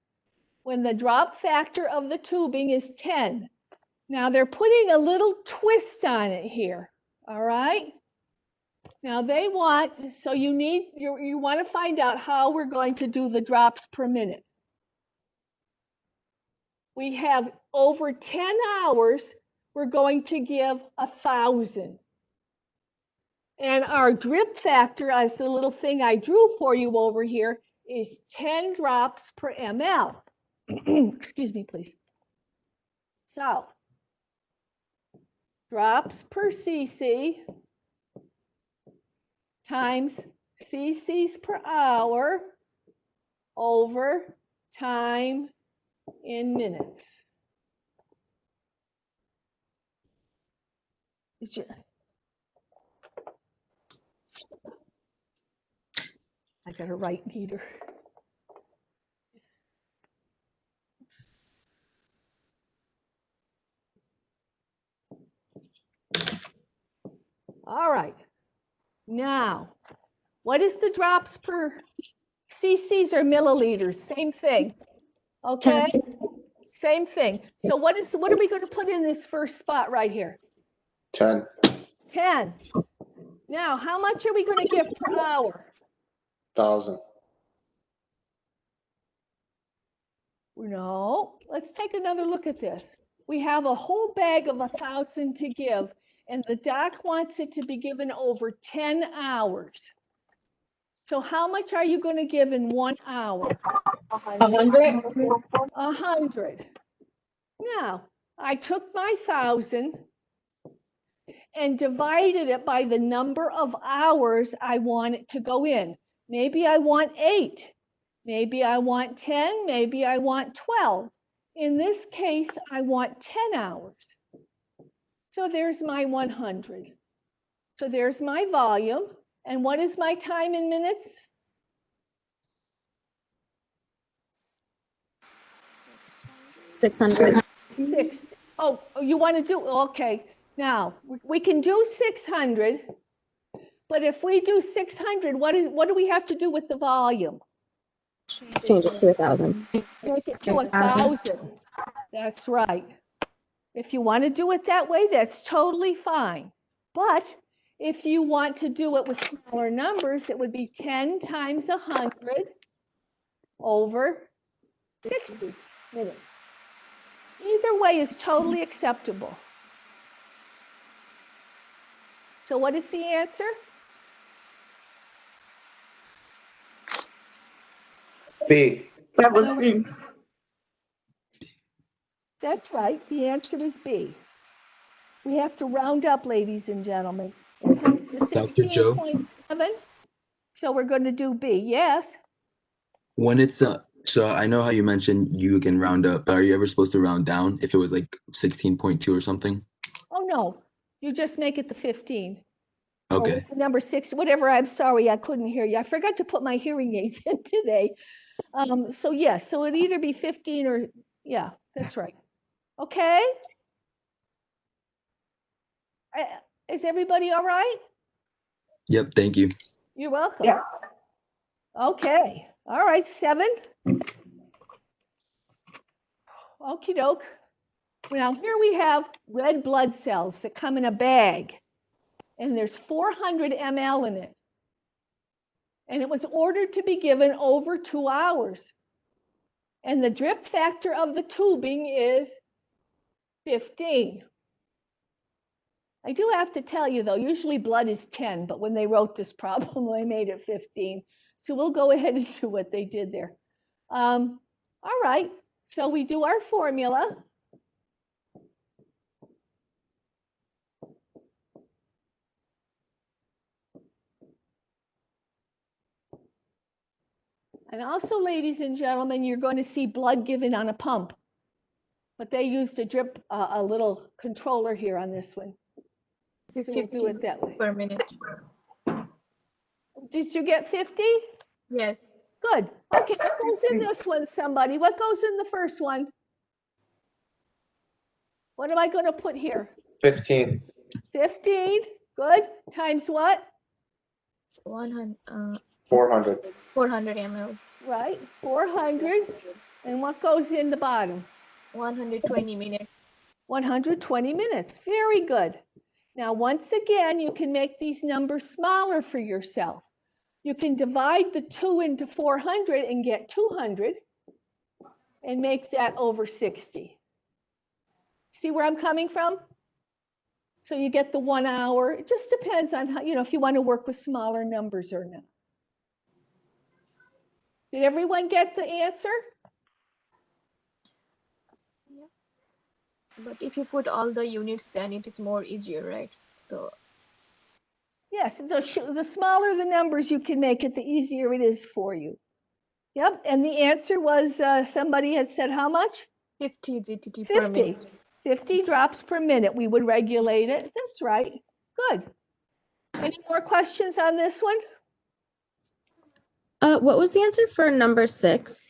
S1: when the drop factor of the tubing is 10. Now they're putting a little twist on it here, all right? Now they want, so you want to find out how we're going to do the drops per minute. We have over 10 hours, we're going to give 1,000. And our drip factor, as the little thing I drew for you over here, is 10 drops per ml. Excuse me, please. So, drops per cc times cc's per hour over time in minutes. I got a right meter. All right. Now, what is the drops per cc's or milliliters? Same thing. Okay?
S14: 10.
S1: Same thing. So what are we going to put in this first spot right here?
S11: 10.
S1: 10. Now, how much are we going to give per hour?
S11: 1,000.
S1: No. Let's take another look at this. We have a whole bag of 1,000 to give, and the doc wants it to be given over 10 hours. So how much are you going to give in 1 hour?
S8: 100.
S1: 100. Now, I took my 1,000 and divided it by the number of hours I want it to go in. Maybe I want 8. Maybe I want 10. Maybe I want 12. In this case, I want 10 hours. So there's my 100. So there's my volume. And what is my time in minutes?
S14: 600.
S1: 6. Oh, you want to do, okay. Now, we can do 600, but if we do 600, what do we have to do with the volume?
S14: Change it to 1,000.
S1: Make it to 1,000. That's right. If you want to do it that way, that's totally fine. But if you want to do it with smaller numbers, it would be 10 times 100 over 60 minutes. Either way is totally acceptable. So what is the answer?
S11: B.
S8: That was
S1: That's right. The answer is B. We have to round up, ladies and gentlemen. It comes to
S16: Dr. Joe?
S1: 16.7. So we're going to do B. Yes?
S16: When it's so I know how you mentioned you can round up, but are you ever supposed to round down if it was like 16.2 or something?
S1: Oh, no. You just make it the 15.
S16: Okay.
S1: Or was it number 6? Whatever. I'm sorry. I couldn't hear you. I forgot to put my hearing aids in today. So yes. So it'd either be 15 or, yeah, that's right. Okay? Is everybody all right?
S16: Yep, thank you.
S1: You're welcome.
S13: Yes.
S1: Okay. All right, 7. Okie doke. Now here we have red blood cells that come in a bag, and there's 400 ml in it. And it was ordered to be given over 2 hours. And the drip factor of the tubing is 15. I do have to tell you though, usually blood is 10, but when they wrote this problem, they made it 15. So we'll go ahead and do what they did there. All right, so we do our formula. And also, ladies and gentlemen, you're going to see blood given on a pump. But they used a drip, a little controller here on this one. So we'll do it that way.
S7: Per minute.
S1: Did you get 50?
S7: Yes.
S1: Good. Okay, what goes in this one, somebody? What goes in the first one? What am I going to put here?
S11: 15.
S1: 15. Good. Times what?
S7: 400 ml.
S1: Right. 400. And what goes in the bottom?
S7: 120 minutes.
S1: 120 minutes. Very good. Now, once again, you can make these numbers smaller for yourself. You can divide the 2 into 400 and get 200 and make that over 60. See where I'm coming from? So you get the 1 hour. It just depends on how, if you want to work with smaller numbers or not. Did everyone get the answer?
S7: Yeah. But if you put all the units, then it is more easier, right? So
S1: yes, the smaller the numbers you can make it, the easier it is for you. Yep, and the answer was, somebody had said how much?
S7: 50 GTT
S1: 50.
S7: per minute.
S1: 50 drops per minute. We would regulate it. That's right. Good. Any more questions on this one?
S14: What was the answer for number 6?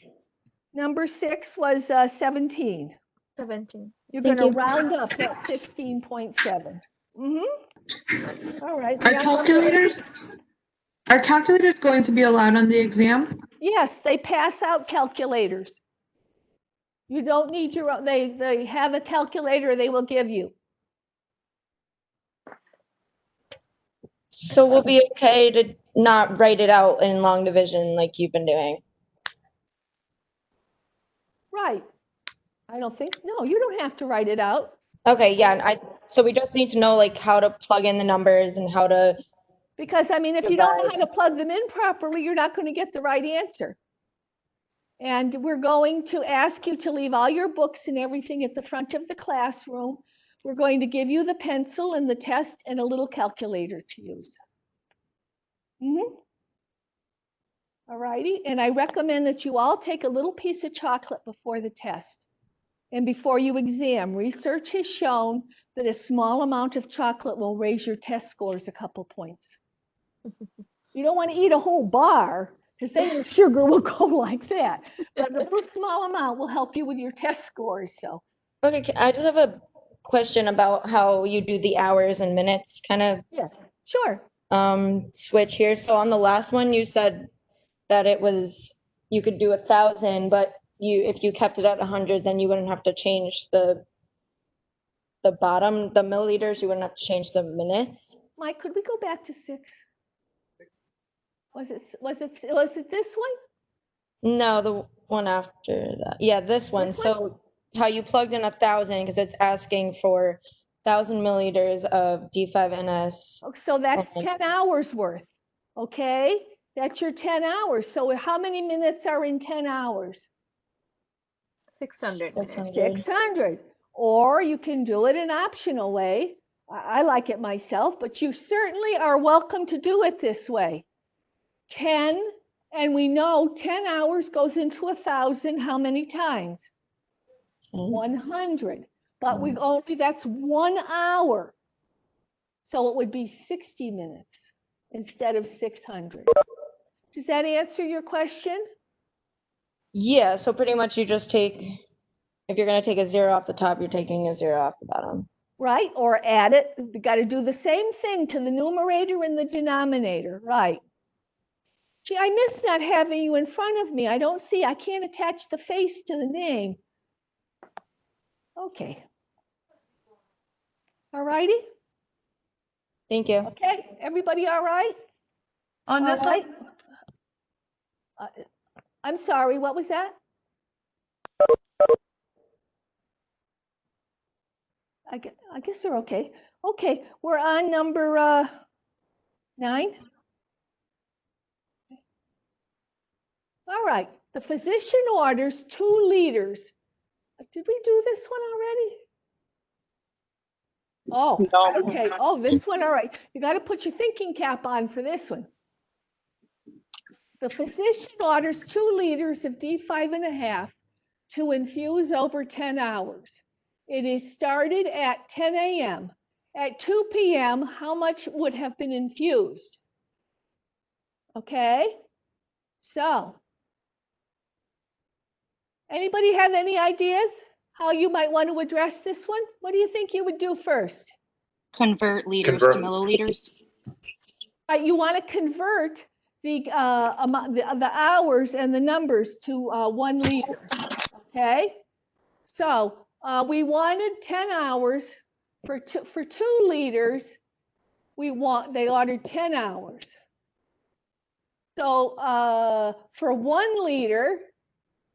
S1: Number 6 was 17.
S7: 17.
S1: You're
S14: Thank
S1: going to
S14: you.
S1: round up that 16.7. All right.
S4: Are calculators going to be allowed on the exam?
S1: Yes, they pass out calculators. You don't need your own. They have a calculator they will give you.
S5: So we'll be okay to not write it out in long division like you've been doing.
S1: Right. I don't think so. No, you don't have to write it out.
S5: Okay, yeah, and so we just need to know like how to plug in the numbers and how to.
S1: Because I mean, if you don't know how to plug them in properly, you're not going to get the right answer. And we're going to ask you to leave all your books and everything at the front of the classroom. We're going to give you the pencil and the test and a little calculator to use. All righty, and I recommend that you all take a little piece of chocolate before the test. And before you exam, research has shown that a small amount of chocolate will raise your test scores a couple points. You don't want to eat a whole bar, because then your sugar will go like that. But a little small amount will help you with your test scores. So.
S5: Okay, I just have a question about how you do the hours and minutes kind of.
S1: Yeah, sure.
S5: Switch here. So on the last one, you said that it was, you could do 1,000, but if you kept it at 100, then you wouldn't have to change the bottom, the milliliters, you wouldn't have to change the minutes.
S1: Mike, could we go back to 6? Was it this one?
S5: No, the one after that. Yeah, this one. So how you plugged in 1,000 because it's asking for 1,000 milliliters of D5NS.
S1: So that's 10 hours worth. Okay, that's your 10 hours. So how many minutes are in 10 hours?
S7: 600 minutes.
S1: 600. Or you can do it an optional way. I like it myself, but you certainly are welcome to do it this way. 10, and we know 10 hours goes into 1,000 how many times? 100. But we only, that's 1 hour. So it would be 60 minutes instead of 600. Does that answer your question?
S5: Yeah, so pretty much you just take, if you're going to take a 0 off the top, you're taking a 0 off the bottom.
S1: Right, or add it. You got to do the same thing to the numerator and the denominator, right? Gee, I miss not having you in front of me. I don't see, I can't attach the face to the name. Okay. All righty?
S5: Thank you.
S1: Okay, everybody all right?
S4: On
S1: All
S4: this
S1: right. I'm sorry, what was that? I guess they're okay. Okay, we're on number 9. All right, the physician orders 2 liters. Did we do this one already? Oh, okay. Oh, this one, all right. You got to put your thinking cap on for this one. The physician orders 2 liters of D5.5 to infuse over 10 hours. It is started at 10 a.m. At 2 p.m., how much would have been infused? Okay, so anybody have any ideas how you might want to address this one? What do you think you would do first?
S4: Convert liters to milliliters.
S1: You want to convert the hours and the numbers to 1 liter. Okay, so we wanted 10 hours for 2 liters. They ordered 10 hours. So for 1 liter,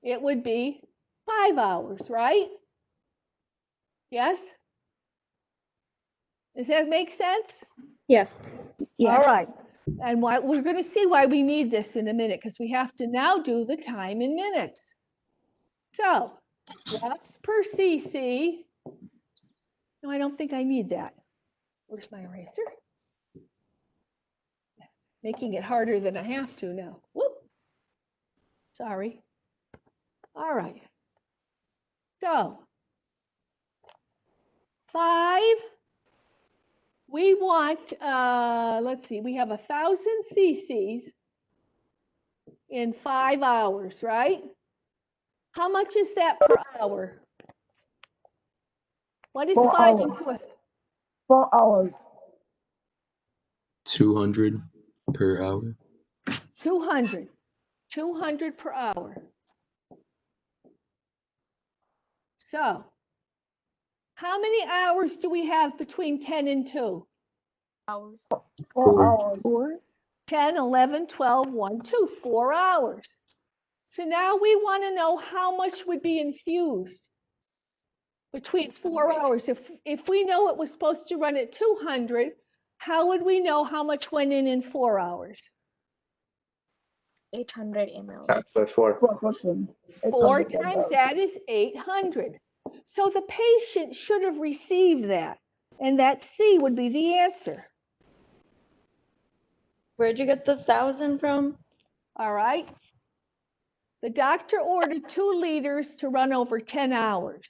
S1: it would be 5 hours, right? Yes? Does that make sense?
S14: Yes.
S1: All right. And we're going to see why we need this in a minute, because we have to now do the time in minutes. So watts per cc. No, I don't think I need that. Where's my eraser? Making it harder than I have to now. Whoop. Sorry. All right. So 5. We want, let's see, we have 1,000 cc's in 5 hours, right? How much is that per hour? What is
S13: 4
S1: 5
S13: hours.
S1: into a
S13: 4 hours.
S16: 200 per hour.
S1: 200. 200 per hour. So, how many hours do we have between 10 and 2?
S7: Hours.
S13: 4 hours.
S1: 10, 11, 12, 1, 2, 4 hours. So now we want to know how much would be infused between 4 hours. If we know it was supposed to run at 200, how would we know how much went in 4 hours?
S10: 800 ml.
S11: Times by 4.
S1: 4 times that is 800. So the patient should have received that, and that C would be the answer.
S5: Where'd you get the 1,000 from?
S1: All right. The doctor ordered 2 liters to run over 10 hours.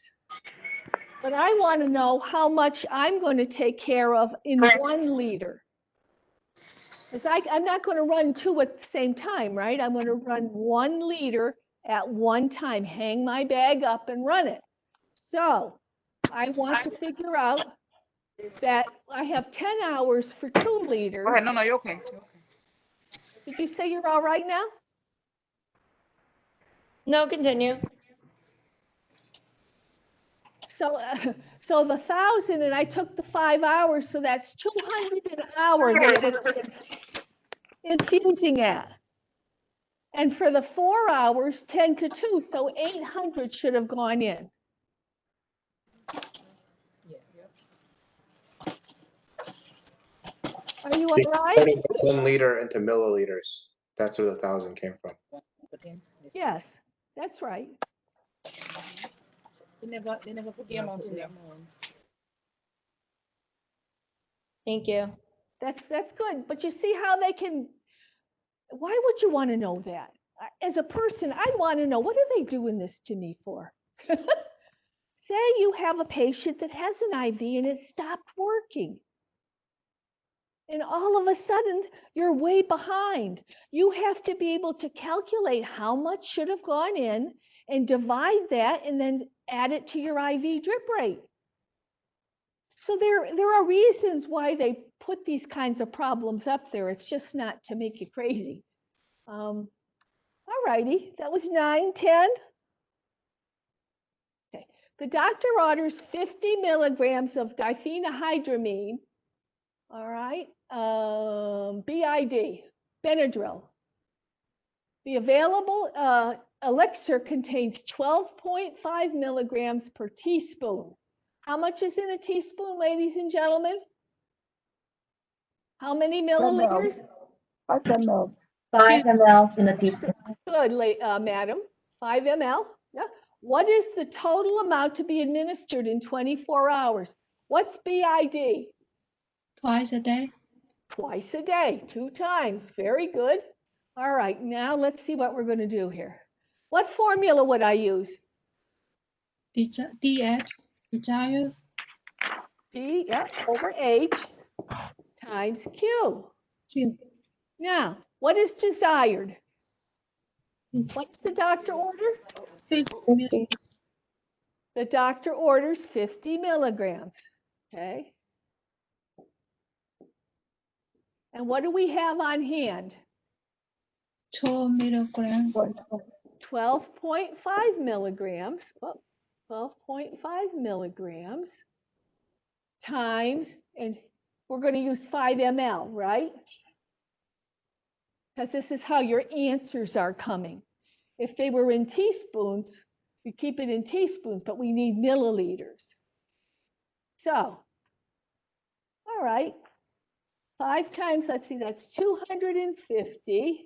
S1: But I want to know how much I'm going to take care of in 1 liter. Because I'm not going to run 2 at the same time, right? I'm going to run 1 liter at one time, hang my bag up and run it. So I want to figure out that I have 10 hours for 2 liters.
S4: Go ahead. No, you're okay.
S1: Did you say you're all right now?
S5: No, continue.
S1: So, so the 1,000, and I took the 5 hours, so that's 200 an hour that it would be infusing at. And for the 4 hours, 10 to 2, so 800 should have gone in. Are you all right?
S11: Turning 1 liter into milliliters. That's where the 1,000 came from.
S1: Yes, that's right.
S2: They never put the amount in there.
S5: Thank you.
S1: That's good. But you see how they can, why would you want to know that? As a person, I want to know, what are they doing this to me for? Say you have a patient that has an IV and it stopped working. And all of a sudden, you're way behind. You have to be able to calculate how much should have gone in and divide that and then add it to your IV drip rate. So there are reasons why they put these kinds of problems up there. It's just not to make you crazy. All righty, that was 9, 10. Okay. The doctor orders 50 milligrams of diphenhydramine, all right, BID, Benadryl. The available elixir contains 12.5 milligrams per teaspoon. How much is in a teaspoon, ladies and gentlemen? How many milliliters?
S13: 5 ml.
S6: 5 ml in a teaspoon.
S1: Good, madam. 5 ml. Yeah. What is the total amount to be administered in 24 hours? What's BID?
S2: Twice a day.
S1: Twice a day, 2 times. Very good. All right, now let's see what we're going to do here. What formula would I use?
S2: DH, desire.
S1: D, yeah, over H times Q.
S2: Q.
S1: Now, what is desired? What's the doctor order?
S2: 50.
S1: The doctor orders 50 milligrams, okay? And what do we have on hand?
S2: 2 milligrams.
S1: 12.5 milligrams, 12.5 milligrams times, and we're going to use 5 ml, right? Because this is how your answers are coming. If they were in teaspoons, we keep it in teaspoons, but we need milliliters. So, all right, 5 times, let's see, that's 250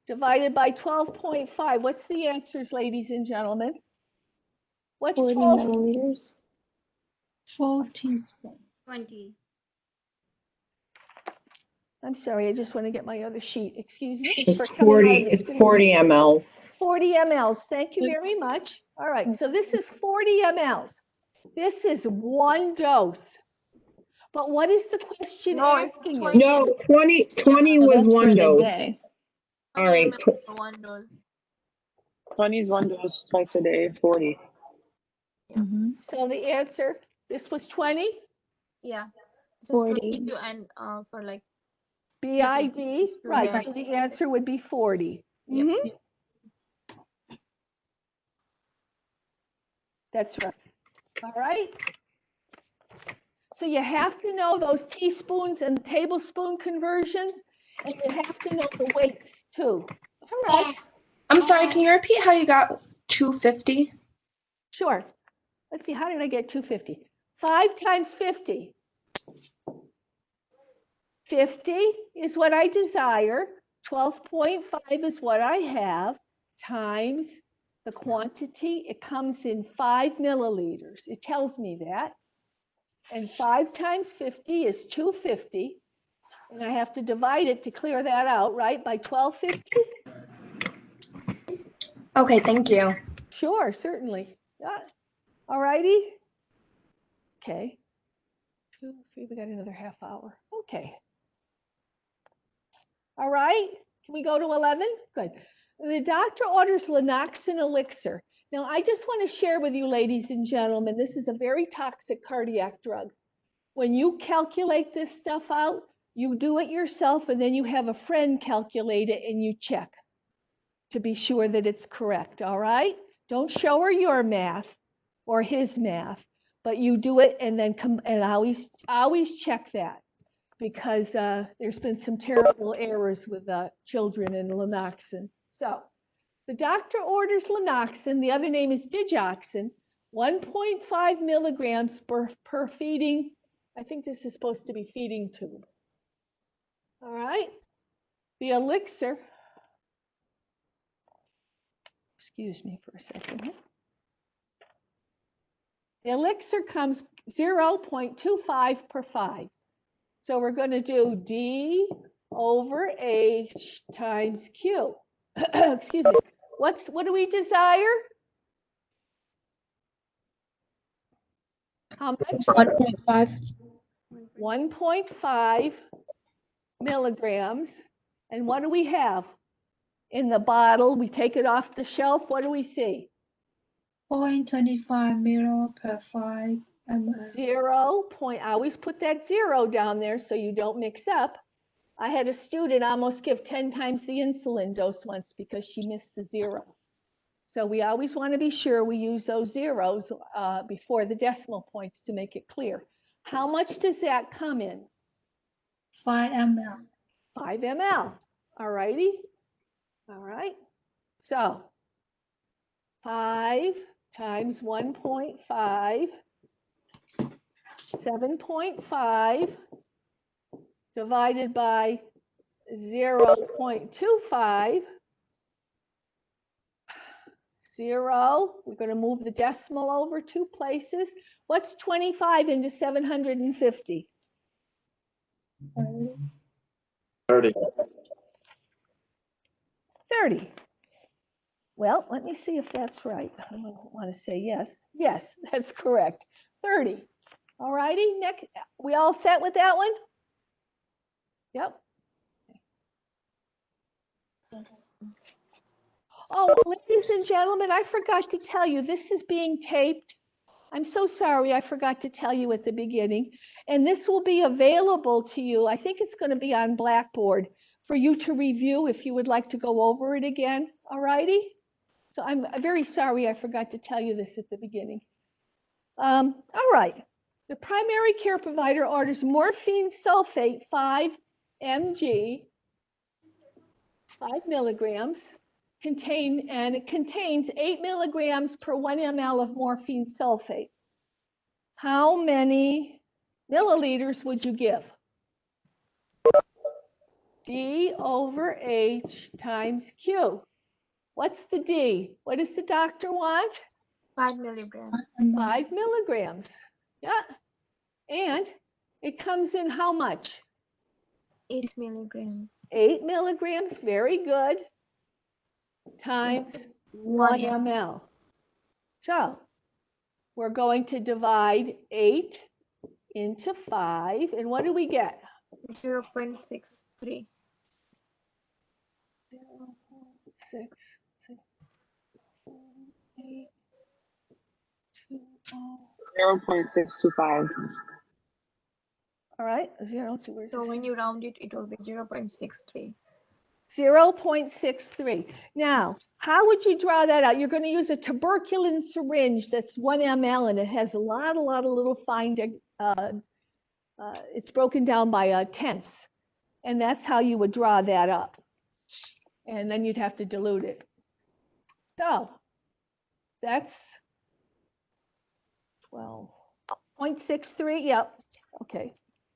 S1: divided by 12.5. What's the answers, ladies and gentlemen? What's
S2: 40
S1: 12?
S2: milliliters. 4 teaspoons.
S7: 20.
S1: I'm sorry, I just want to get my other sheet. Excuse me.
S13: It's
S1: for coming out
S13: 40,
S1: of the
S13: it's
S1: screen.
S13: 40 mLs.
S1: 40 mLs. Thank you very much. All right, so this is 40 mLs. This is 1 dose. But what is the question
S7: No, it's
S1: asking
S7: 20.
S1: you?
S13: No, 20 was
S2: That's for
S13: 1
S2: the
S13: dose.
S2: day.
S13: All right.
S7: 1 dose.
S4: 20 is 1 dose twice a day, 40.
S1: So the answer, this was 20?
S7: Yeah. This is
S2: 40.
S7: for and for like
S1: BID, right,
S7: Yeah.
S1: so the answer would be 40.
S7: Yep.
S1: That's right. All right. So you have to know those teaspoons and tablespoon conversions, and you have to know the weights too. All right.
S10: I'm sorry, can you repeat how you got 250?
S1: Sure. Let's see, how did I get 250? 5 times 50. 50 is what I desire. 12.5 is what I have, times the quantity. It comes in 5 milliliters. It tells me that. And 5 times 50 is 250. And I have to divide it to clear that out, right, by 1250?
S10: Okay, thank you.
S1: Sure, certainly. Yeah. All righty. Okay. 2, 3, we got another half hour. Okay. All right. Can we go to 11? Good. The doctor orders Lanoxin elixir. Now, I just want to share with you, ladies and gentlemen, this is a very toxic cardiac drug. When you calculate this stuff out, you do it yourself, and then you have a friend calculate it, and you check to be sure that it's correct, all right? Don't show her your math or his math, but you do it and then come, and always check that, because there's been some terrible errors with children and Lanoxin. So the doctor orders Lanoxin, the other name is digoxin, 1.5 milligrams per feeding, I think this is supposed to be feeding tube. All right, the elixir, excuse me for a second. elixir comes 0.25 per 5. So we're going to do D over H times Q. Excuse me. What do we desire? How much?
S14: 1.5.
S1: 1.5 milligrams. And what do we have? In the bottle, we take it off the shelf. What do we see?
S2: 0.25 ml per 5 ml.
S1: 0. I always put that 0 down there so you don't mix up. I had a student almost give 10 times the insulin dose once because she missed the 0. So we always want to be sure we use those zeros before the decimal points to make it clear. How much does that come in?
S2: 5 ml.
S1: 5 ml. All righty. All right. So 5 times 1.5, 7.5 divided by 0.25. 0. We're going to move the decimal over 2 places. What's 25 into 750?
S11: 30.
S1: 30. Well, let me see if that's right. I want to say yes. Yes, that's correct. 30. All righty. Next, we all set with that one? Yep.
S7: Yes.
S1: Oh, ladies and gentlemen, I forgot to tell you, this is being taped. I'm so sorry, I forgot to tell you at the beginning. And this will be available to you. I think it's going to be on Blackboard for you to review if you would like to go over it again. All righty? So I'm very sorry I forgot to tell you this at the beginning. All right. The primary care provider orders morphine sulfate 5 mg, 5 milligrams, and it contains 8 milligrams per 1 ml of morphine sulfate. How many milliliters would you give? D over H times Q. What's the D? What does the doctor want?
S7: 5 milligrams.
S1: 5 milligrams. Yeah. And it comes in how much?
S7: 8 milligrams.
S1: 8 milligrams, very good, times 1 ml. So we're going to divide 8 into 5. And what do we get?
S7: 0.63.
S4: 0.625.
S1: All right, 0.
S7: So when you round it, it will be 0.63.
S1: 0.63. Now, how would you draw that out? You're going to use a tuberculin syringe that's 1 ml and it has a lot of little fine, it's broken down by tenths. And that's how you would draw that up. And then you'd have to dilute it. So that's 12.63. Yep. Okay.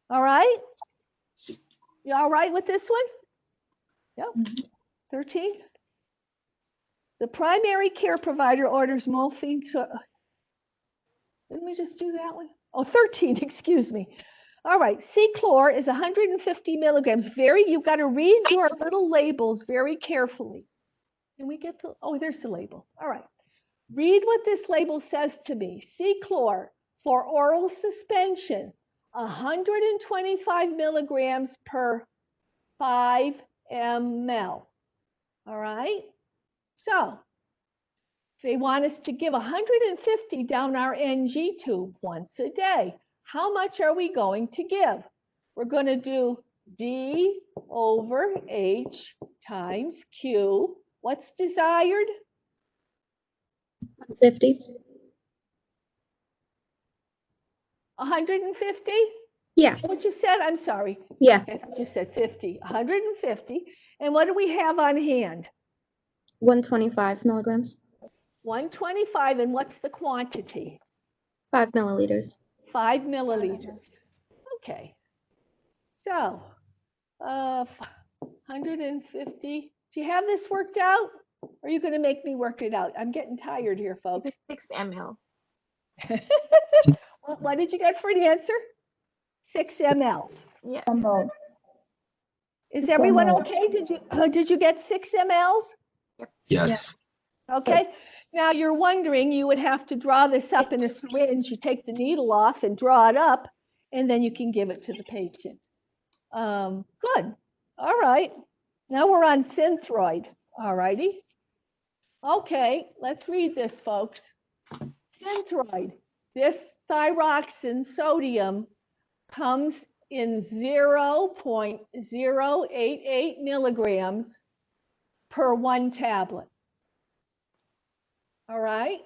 S1: All right. You all right with this one? Yep. 13. The primary care provider orders morphine. Didn't we just do that one? Oh, 13, excuse me. All right, C-chlor is 150 milligrams. You've got to read your little labels very carefully. Can we get to, oh, there's the label. All right. Read what this label says to me. C-chlor for oral suspension, 125 milligrams per 5 ml. All right? So they want us to give 150 down our NG tube once a day. How much are we going to give? We're going to do D over H times Q. What's desired?
S14: 50.
S1: 150?
S14: Yeah.
S1: What you said? I'm sorry.
S14: Yeah.
S1: I thought you said 50. 150. And what do we have on hand?
S14: 125 milligrams.
S1: 125. And what's the quantity?
S14: 5 milliliters.
S1: 5 milliliters. Okay. So, 150. Do you have this worked out? Or are you going to make me work it out? I'm getting tired here, folks.
S7: 6 ml.
S1: What did you get for the answer? 6 mLs.
S7: Yes.
S1: Is everyone okay? Did you get 6 mLs?
S16: Yes.
S1: Okay. Now you're wondering, you would have to draw this up in a syringe. You take the needle off and draw it up, and then you can give it to the patient. Good. All right. Now we're on Synthroid. All righty. Okay, let's read this, folks. Synthroid. This thyroxine sodium comes in 0.088 milligrams per 1 tablet. All right.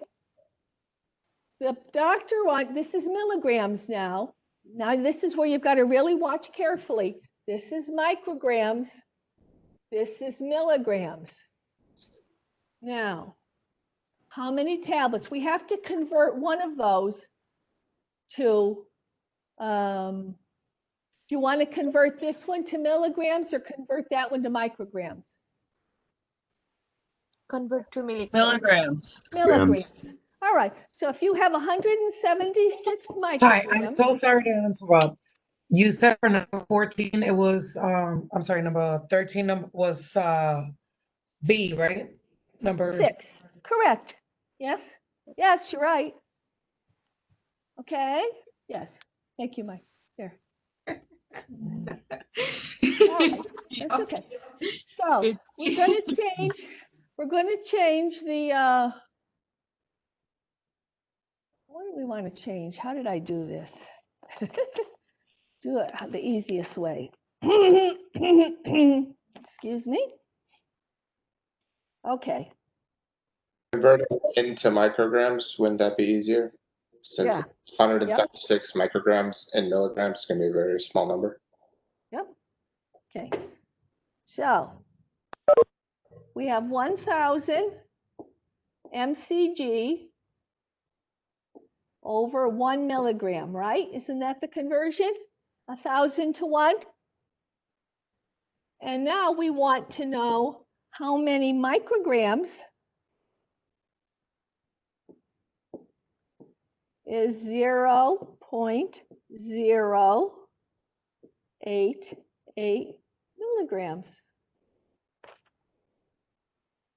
S1: The doctor this is milligrams now. Now this is where you've got to really watch carefully. This is micrograms. This is milligrams. Now, how many tablets? We have to convert one of those to, do you want to convert this one to milligrams or convert that one to micrograms?
S7: Convert to milligrams.
S17: Milligrams.
S1: Milligrams. All right. So if you have 176 micrograms.
S18: Hi, I'm so sorry to interrupt. You said for number 14, it was, I'm sorry, number 13 was B, right? Number
S1: 6. Correct. Yes. Yes, you're right. Okay. Yes. Thank you, Mike. There. All right. That's okay. So we're going to change the, what do we want to change? How did I do this? Do it the easiest way. Excuse me. Okay.
S11: Convert it into micrograms, wouldn't that be easier? Since 176 micrograms in milligrams can be a very small number.
S1: Yep. Okay. So we have 1,000 mcg over 1 milligram, right? Isn't that the conversion? 1,000 to 1. And now we want to know how many micrograms is 0.088 milligrams.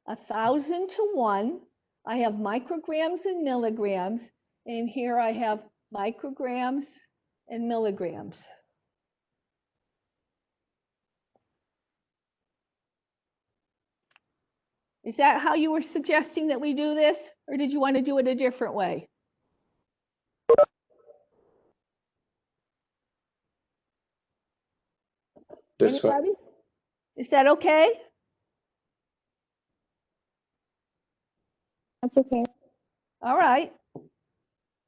S1: 1,000 to 1. I have micrograms and milligrams, and here I have micrograms and milligrams. Is that how you were suggesting that we do this, or did you want to do it a different way?
S11: This way.
S1: Anybody? Is that okay?
S2: That's okay.
S1: All right.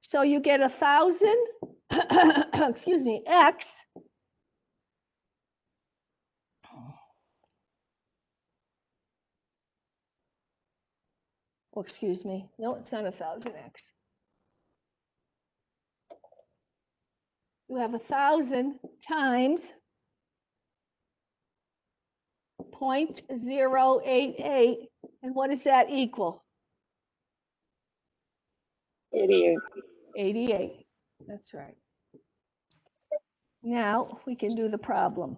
S1: So you get 1,000, excuse me, X. Oh, excuse me. No, it's not 1,000X. You have 1,000 times 0.088, and what does that equal?
S2: 88.
S1: 88. That's right. Now we can do the problem.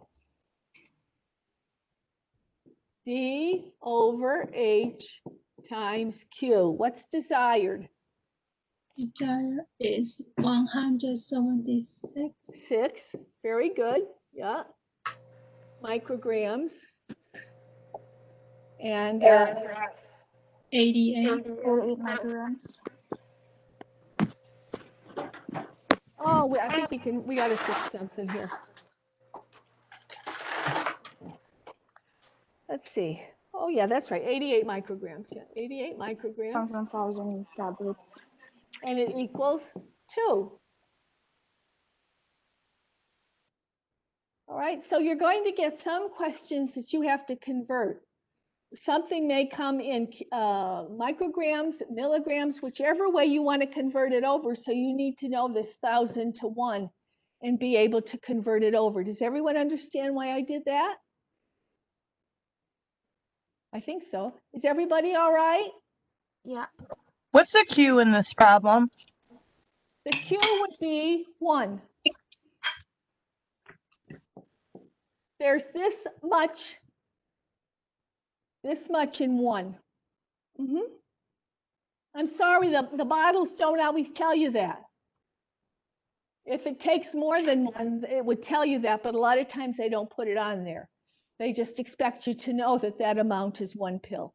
S1: D over H times Q. What's desired?
S19: Desired is 176.
S1: 6. Very good. Yeah. Micrograms. And
S19: 88 micrograms.
S1: Oh, I think we got to fix something here. Let's see. Oh, yeah, that's right. 88 micrograms. Yeah, 88 micrograms.
S2: 1,000 tablets.
S1: And it equals 2. All right, so you're going to get some questions that you have to convert. Something may come in micrograms, milligrams, whichever way you want to convert it over. So you need to know this 1,000 to 1 and be able to convert it over. Does everyone understand why I did that? I think so. Is everybody all right?
S7: Yeah.
S17: What's the Q in this problem?
S1: The Q would be 1. There's this much in 1. I'm sorry, the bottles don't always tell you that. If it takes more than 1, it would tell you that, but a lot of times they don't put it on there. They just expect you to know that that amount is 1 pill.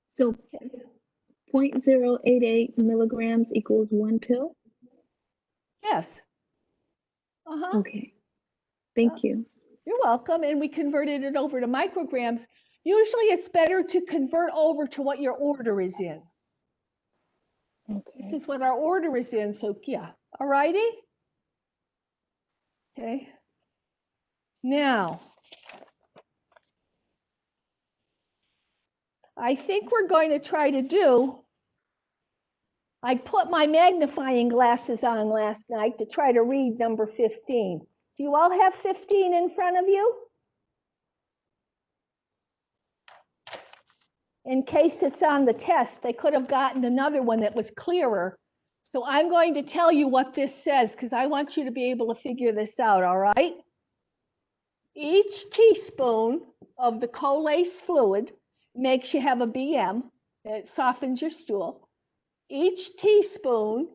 S2: So 0.088 milligrams equals 1 pill?
S1: Yes.
S2: Okay. Thank you.
S1: You're welcome. And we converted it over to micrograms. Usually it's better to convert over to what your order is in.
S2: Okay.
S1: This is what our order is in, so yeah. All righty? Okay. Now, I think we're going to try to do, I put my magnifying glasses on last night to try to read number 15. Do you all have 15 in front of you? In case it's on the test, they could have gotten another one that was clearer. So I'm going to tell you what this says because I want you to be able to figure this out, all right? Each teaspoon of the coalesced fluid makes you have a BM. It softens your stool. Each teaspoon,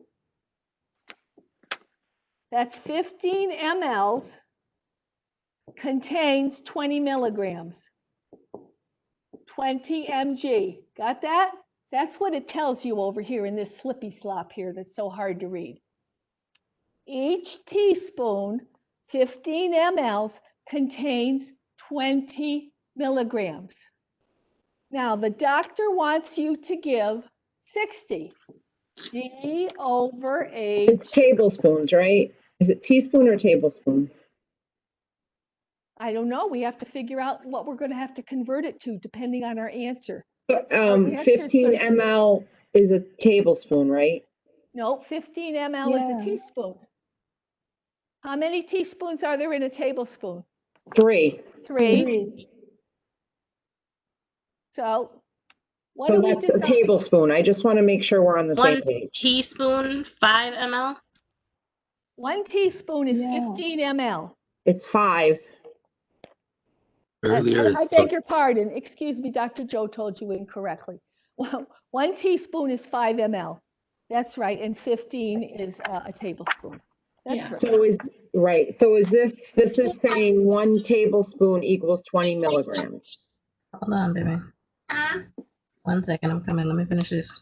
S1: that's 15 mLs, contains 20 milligrams. 20 mg. Got that? That's what it tells you over here in this slippy slop here that's so hard to read. Each teaspoon, 15 mLs, contains 20 milligrams. Now, the doctor wants you to give 60. D over H.
S13: It's tablespoons, right? Is it teaspoon or tablespoon?
S1: I don't know. We have to figure out what we're going to have to convert it to depending on our answer.
S13: 15 ml is a tablespoon, right?
S1: No, 15 ml is a teaspoon. How many teaspoons are there in a tablespoon?
S13: 3.
S1: 3. So what do we
S13: that's a tablespoon. I just want to make sure we're on the same page.
S15: 1 teaspoon, 5 ml?
S1: 1 teaspoon is 15 ml.
S13: It's 5.
S16: Earlier,
S1: I beg your pardon. Excuse me, Dr. Joe told you incorrectly. Well, 1 teaspoon is 5 ml. That's right, and 15 is a tablespoon. That's right.
S13: So is this is saying 1 tablespoon equals 20 milligrams.
S15: Hold on, baby. 1 second, I'm coming. Let me finish this.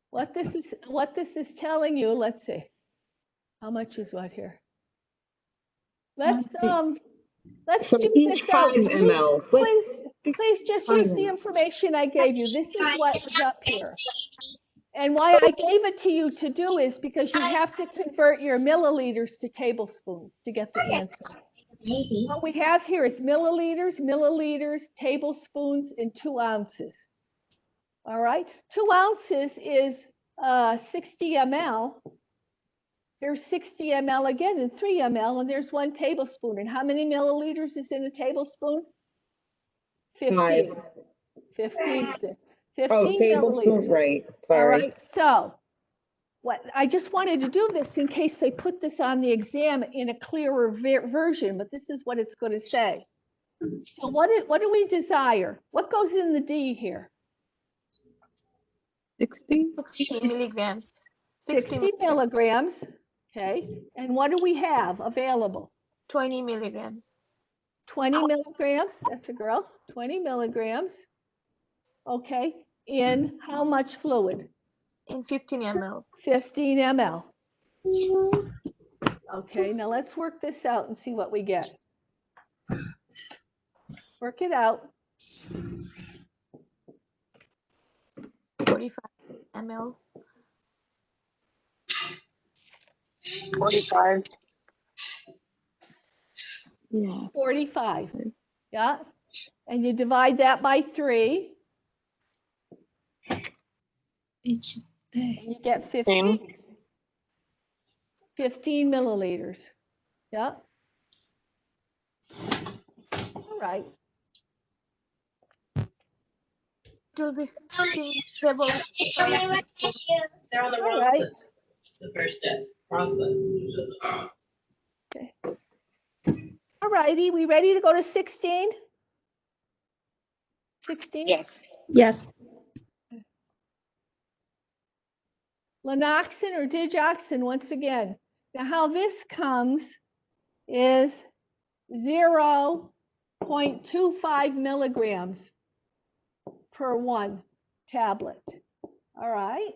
S1: What this is telling you, let's see. How much is what here? Let's
S13: so
S1: do
S13: each
S1: this out.
S13: 5 mLs.
S1: Please just use the information I gave you. This is what is up here. And why I gave it to you to do is because you have to convert your milliliters to tablespoons to get the answer. What we have here is milliliters, tablespoons, and 2 ounces. All right, 2 ounces is 60 ml. There's 60 ml again and 3 ml, and there's 1 tablespoon. And how many milliliters is in a tablespoon? 15. 15
S13: tablespoon,
S1: milliliters.
S13: right? Sorry.
S1: All right, so I just wanted to do this in case they put this on the exam in a clearer version, but this is what it's going to say. So what do we desire? What goes in the D here?
S2: 60
S7: milligrams.
S1: 60 milligrams. Okay. And what do we have available?
S7: 20 milligrams.
S1: 20 milligrams. That's a girl. 20 milligrams. Okay. In how much fluid?
S7: In 15 ml.
S1: 15 ml. Okay. Now let's work this out and see what we get. Work it out.
S7: 45 ml.
S4: 45.
S2: Yeah.
S1: 45. Yeah. And you divide that by 3.
S2: Each day.
S1: And you get 15. 15 milliliters. Yeah. All right.
S7: will be they will start at the school.
S1: All right.
S4: It's the first step. Wrong foot.
S1: Okay. All righty, we ready to go to 16? 16?
S4: Yes.
S14: Yes.
S1: Lanoxin or digoxin once again. Now how this comes is 0.25 milligrams per one tablet. All right?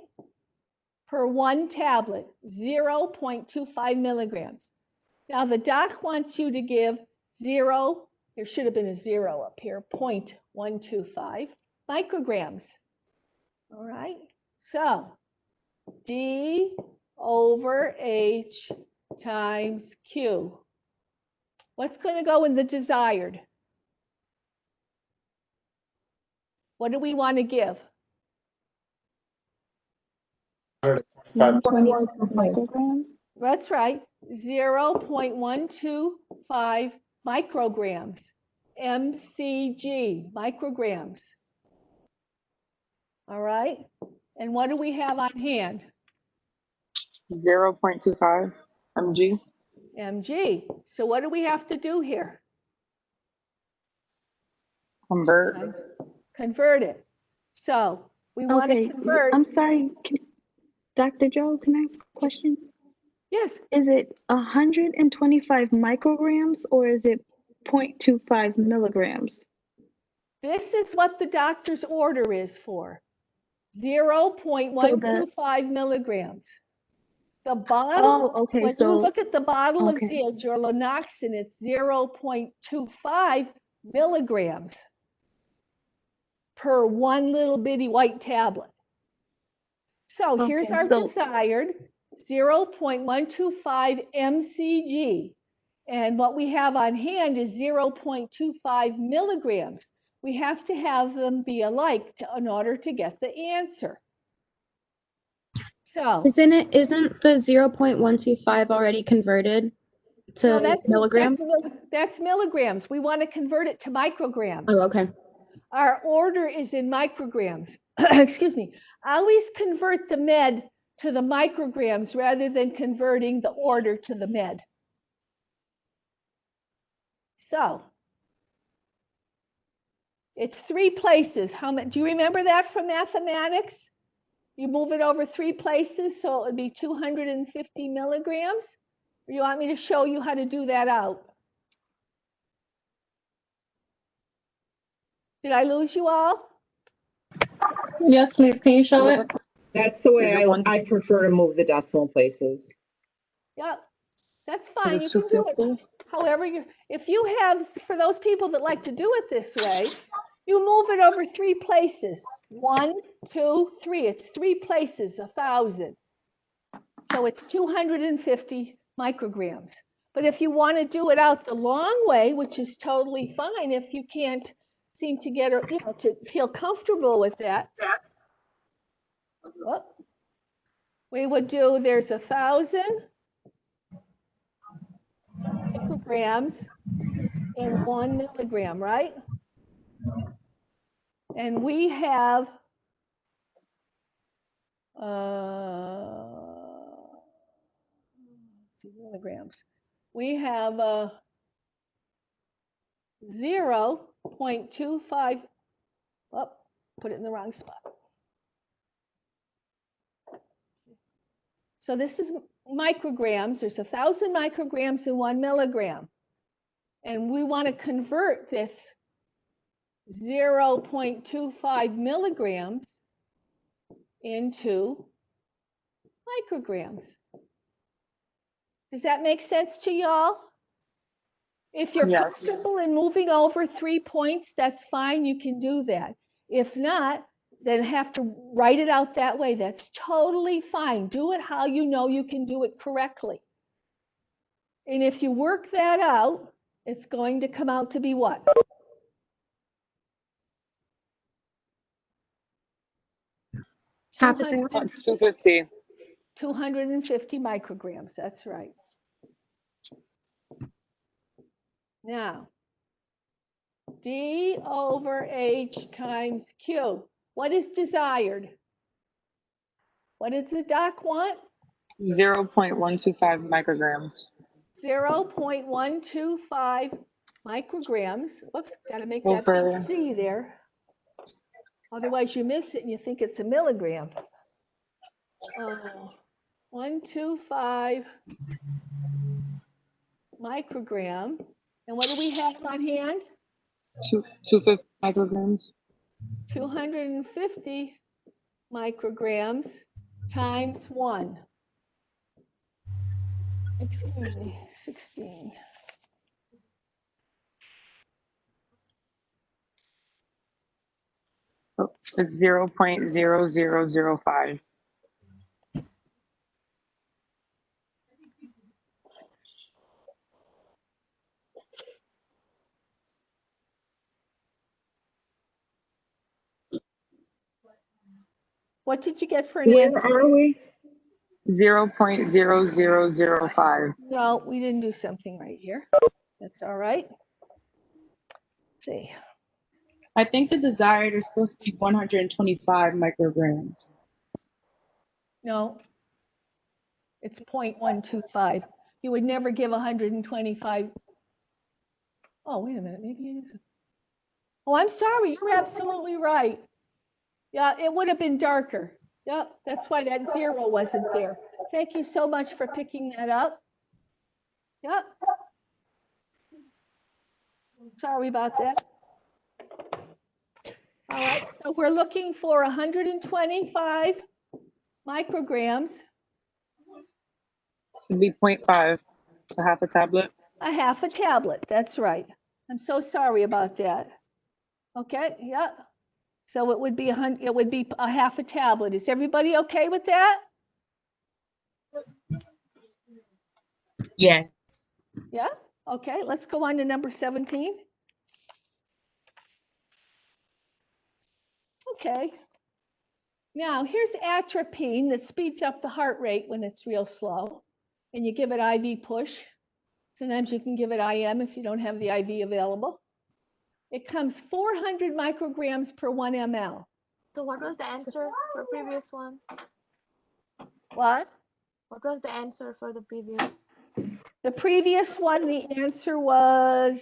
S1: Per one tablet, 0.25 milligrams. Now the doc wants you to give there should have been a 0 up here, 0.125 micrograms. All right? So D over H times Q. What's going to go in the desired? What do we want to give?
S2: 125 micrograms.
S1: That's right, 0.125 micrograms, mcg, micrograms. All right, and what do we have on hand?
S4: 0.25 mg.
S1: Mg. So what do we have to do here?
S4: Convert.
S1: Convert it. So we want to convert.
S2: I'm sorry, Dr. Joe, can I ask a question?
S1: Yes.
S2: Is it 125 micrograms or is it 0.25 milligrams?
S1: This is what the doctor's order is for. 0.125 milligrams. The bottle, when you look at the bottle of Dig or Lanoxin, it's 0.25 milligrams per one little bitty white tablet. So here's our desired 0.125 mcg. And what we have on hand is 0.25 milligrams. We have to have them be alike in order to get the answer. So
S14: isn't the 0.125 already converted to milligrams?
S1: That's milligrams. We want to convert it to micrograms.
S14: Oh, okay.
S1: Our order is in micrograms. Excuse me. I always convert the med to the micrograms rather than converting the order to the med. So it's 3 places. How many? Do you remember that from mathematics? You move it over 3 places, so it would be 250 milligrams. Or you want me to show you how to do that out? Did I lose you all?
S8: Yes, please. Can you show it?
S13: That's the way I prefer to move the decimal places.
S1: Yep, that's fine. You can do it. However, if you have, for those people that like to do it this way, you move it over 3 places. 1, 2, 3. It's 3 places, 1,000. So it's 250 micrograms. But if you want to do it out the long way, which is totally fine, if you can't seem to get, to feel comfortable with that, we would do, there's 1,000 micrograms in 1 milligram, right? And we have milligrams. We have 0.25. Oh, put it in the wrong spot. So this is micrograms. There's 1,000 micrograms in 1 milligram. And we want to convert this 0.25 milligrams into micrograms. Does that make sense to y'all? If you're comfortable in moving over 3 points, that's fine. You can do that. If not, then have to write it out that way. That's totally fine. Do it how you know you can do it correctly. And if you work that out, it's going to come out to be what?
S4: Half a 250.
S1: 250 micrograms, that's right. Now, D over H times Q. What is desired? What does the doc want?
S4: 0.125 micrograms.
S1: 0.125 micrograms. Whoops, got to make that
S4: Over.
S1: big C there. Otherwise you miss it and you think it's a milligram. 125 microgram. And what do we have on hand?
S4: 250 micrograms.
S1: 250 micrograms times 1. Excuse me, 16.
S4: Oh, it's 0.0005.
S1: What did you get for an
S13: Where
S1: answer?
S13: are we?
S4: 0.0005.
S1: No, we didn't do something right here. That's all right. Let's see.
S17: I think the desired is supposed to be 125 micrograms.
S1: No, it's 0.125. You would never give 125. Oh, wait a minute, maybe it is. Oh, I'm sorry, you're absolutely right. Yeah, it would have been darker. Yep, that's why that 0 wasn't there. Thank you so much for picking that up. Yep. Sorry about that. All right, so we're looking for 125 micrograms.
S4: Should be 0.5, so half a tablet.
S1: A half a tablet, that's right. I'm so sorry about that. Okay, yeah. So it would be a half a tablet. Is everybody okay with that?
S17: Yes.
S1: Yeah, okay, let's go on to number 17. Okay. Now, here's atropine that speeds up the heart rate when it's real slow. And you give it IV push. Sometimes you can give it IM if you don't have the IV available. It comes 400 micrograms per 1 ml.
S7: So what was the answer for previous one?
S1: What?
S7: What was the answer for the previous?
S1: The previous one, the answer was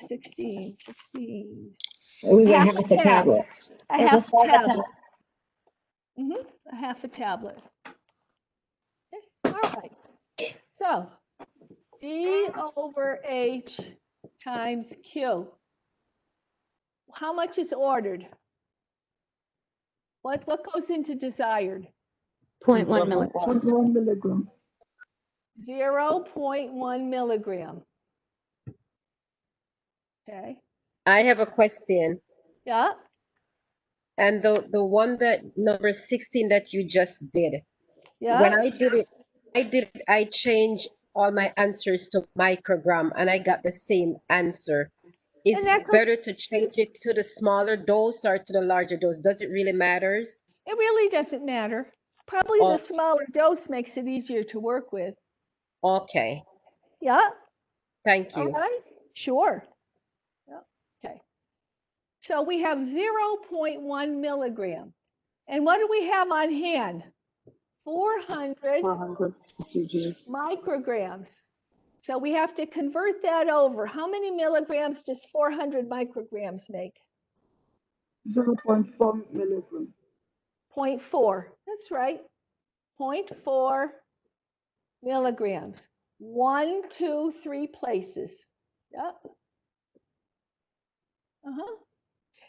S1: 16.
S13: It was a half a tablet.
S1: A half a tablet. A half a tablet. Okay. All right. So D over H times Q. How much is ordered? What goes into desired?
S14: 0.1 milligram.
S13: 0.1 milligram.
S1: 0.1 milligram. Okay.
S20: I have a question.
S1: Yeah.
S20: And the one that number 16 that you just did.
S1: Yeah.
S20: When I did it, I changed all my answers to microgram and I got the same answer. Is it better to change it to the smaller dose or to the larger dose? Does it really matters?
S1: It really doesn't matter. Probably the smaller dose makes it easier to work with.
S20: Okay.
S1: Yeah.
S20: Thank you.
S1: All right. Sure. Yeah. Okay. So we have 0.1 milligram. And what do we have on hand? 400 micrograms. So we have to convert that over. How many milligrams does 400 micrograms make?
S13: 0.4 milligram.
S1: 0.4. That's right. 0.4 milligrams. 1, 2, 3 places. Yep.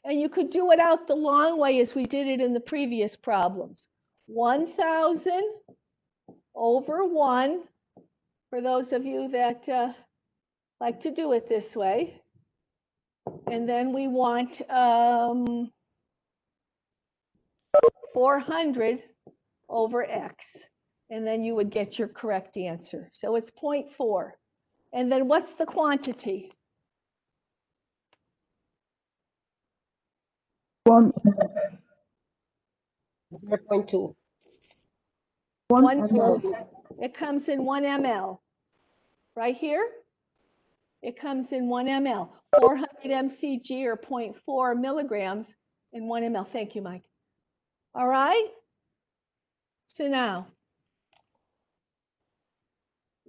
S1: And you could do it out the long way as we did it in the previous problems. 1,000 over 1, for those of you that like to do it this way. And then we want 400 over x. And then you would get your correct answer. So it's 0.4. And then what's the quantity?
S20: 0.2.
S1: 1 ml. It comes in 1 ml. Right here, it comes in 1 ml. 400 mcg or 0.4 milligrams in 1 ml. Thank you, Mike. All right? So now,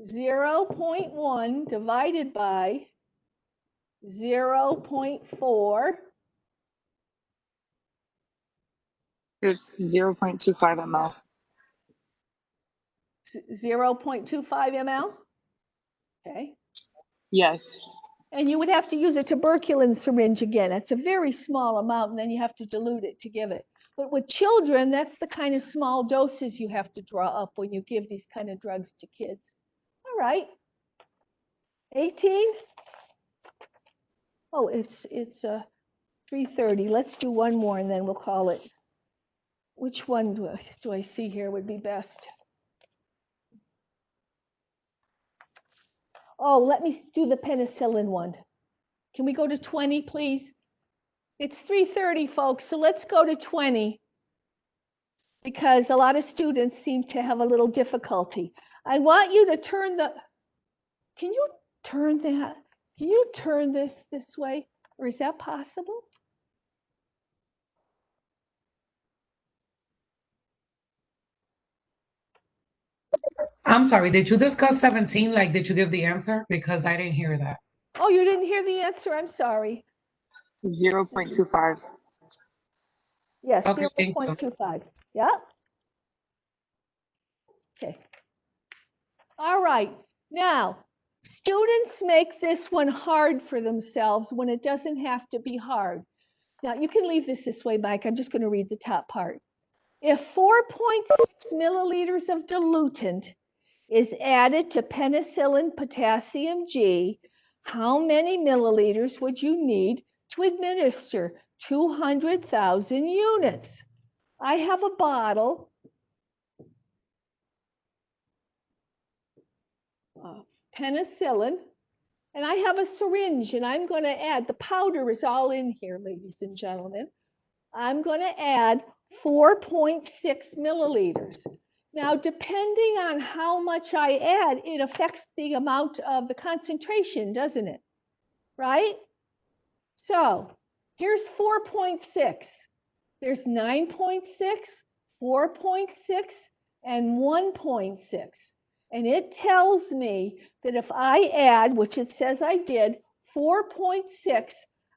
S1: 0.1 divided by 0.4.
S4: It's 0.25 ml.
S1: 0.25 ml? Okay.
S4: Yes.
S1: And you would have to use a tuberculin syringe again. It's a very small amount, and then you have to dilute it to give it. But with children, that's the kind of small doses you have to draw up when you give these kind of drugs to kids. All right. 18? Oh, it's 3:30. Let's do one more, and then we'll call it. Which one do I see here would be best? Oh, let me do the penicillin one. Can we go to 20, please? It's 3:30, folks, so let's go to 20 because a lot of students seem to have a little difficulty. I want you to turn the, can you turn that? Can you turn this way? Or is that possible?
S18: I'm sorry, did you discuss 17? Like, did you give the answer? Because I didn't hear that.
S1: Oh, you didn't hear the answer? I'm sorry.
S4: 0.25.
S1: Yes,
S18: Okay,
S1: 0.25. Yeah. Okay. All right. Now, students make this one hard for themselves when it doesn't have to be hard. Now, you can leave this way, Mike. I'm just going to read the top part. If 4.6 milliliters of diluent is added to penicillin potassium G, how many milliliters would you need to administer 200,000 units? I have a bottle of penicillin, and I have a syringe, and I'm going to add, the powder is all in here, ladies and gentlemen. I'm going to add 4.6 milliliters. Now, depending on how much I add, it affects the amount of the concentration, doesn't it? Right? So here's 4.6. There's 9.6, 4.6, and 1.6. And it tells me that if I add, which it says I did, 4.6,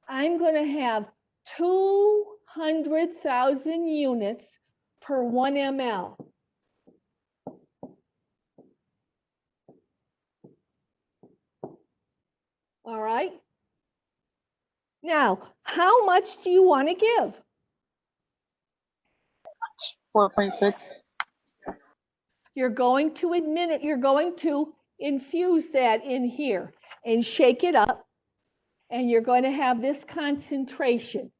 S1: I'm going to have 200,000 units per 1 ml. All right. Now, how much do you want to give?
S4: 4.6.
S1: You're going to infuse that in here and shake it up, and you're going to have this concentration.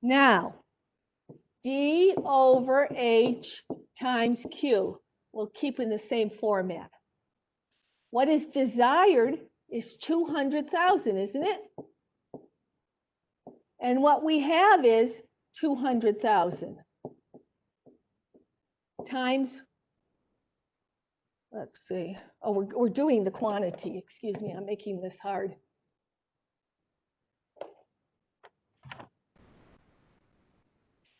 S1: Now, D over H times Q. We'll keep in the same format. What is desired is 200,000, isn't it? And what we have is 200,000 times, let's see. Oh, we're doing the quantity. Excuse me, I'm making this hard.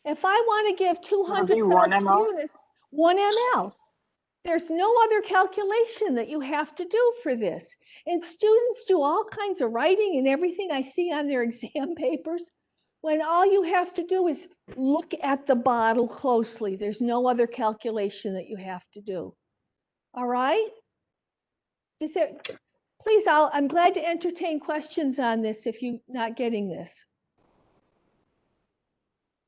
S1: If I want to give 200,000 units, 1 ml, there's no other calculation that you have to do for this. And students do all kinds of writing and everything I see on their exam papers, when all you have to do is look at the bottle closely. There's no other calculation that you have to do. All right? Please, I'm glad to entertain questions on this if you're not getting this.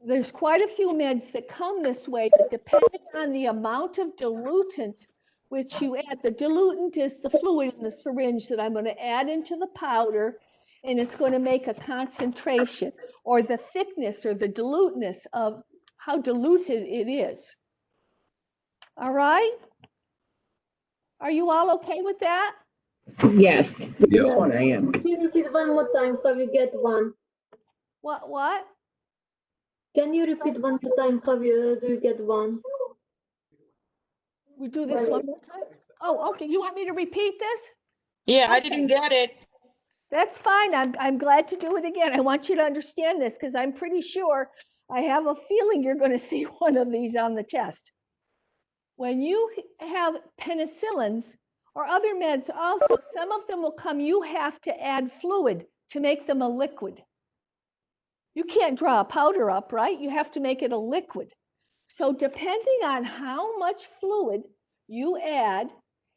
S1: There's quite a few meds that come this way, but depending on the amount of diluent which you add, the diluent is the fluid in the syringe that I'm going to add into the powder, and it's going to make a concentration, or the thickness or the diluteness of how diluted it is. All right? Are you all okay with that?
S13: Yes, this one I am.
S19: Can you repeat one more time how you get one?
S1: What?
S19: Can you repeat one more time how do you get one?
S1: We do this one more time? Oh, okay. You want me to repeat this?
S17: Yeah, I didn't get it.
S1: That's fine. I'm glad to do it again. I want you to understand this because I'm pretty sure, I have a feeling you're going to see one of these on the test. When you have penicillins or other meds also, some of them will come, you have to add fluid to make them a liquid. You can't draw a powder up, right? You have to make it a liquid. So depending on how much fluid you add,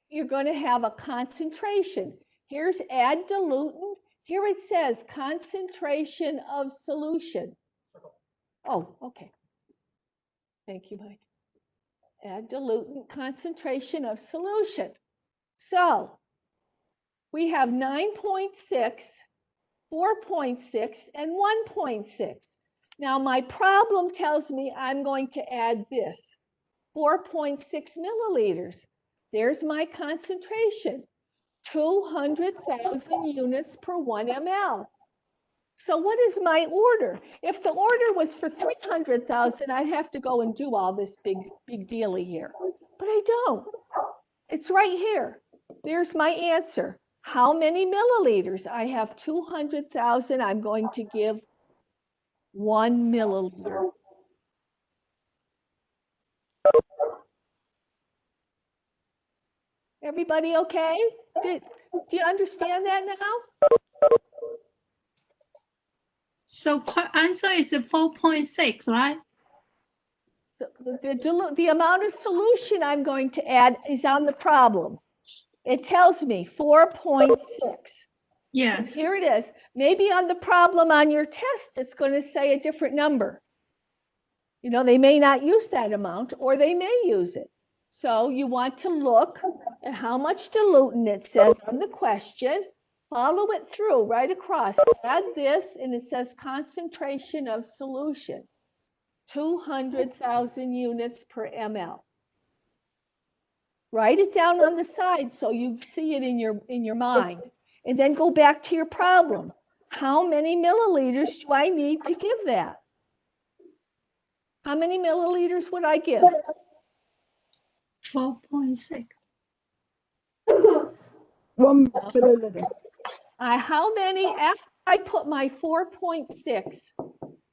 S1: you're going to have a concentration. Here's add diluent. Here it says concentration of solution. Oh, okay. Thank you, Mike. Add diluent, concentration of solution. So we have 9.6, 4.6, and 1.6. Now my problem tells me I'm going to add this, 4.6 milliliters. There's my concentration, 200,000 units per 1 ml. So what is my order? If the order was for 300,000, I'd have to go and do all this big dealy here. But I don't. It's right here. There's my answer. How many milliliters? I have 200,000. I'm going to give 1 milliliter. Everybody okay? Do you understand that now?
S21: So answer is 4.6, right?
S1: The amount of solution I'm going to add is on the problem. It tells me 4.6.
S21: Yes.
S1: So here it is. Maybe on the problem on your test, it's going to say a different number. You know, they may not use that amount or they may use it. So you want to look at how much diluent it says on the question, follow it through right across, add this, and it says concentration of solution, 200,000 units per ml. Write it down on the side so you see it in your mind. And then go back to your problem. How many milliliters do I need to give that? How many milliliters would I give?
S21: 4.6.
S22: 1 milliliter.
S1: How many, after I put my 4.6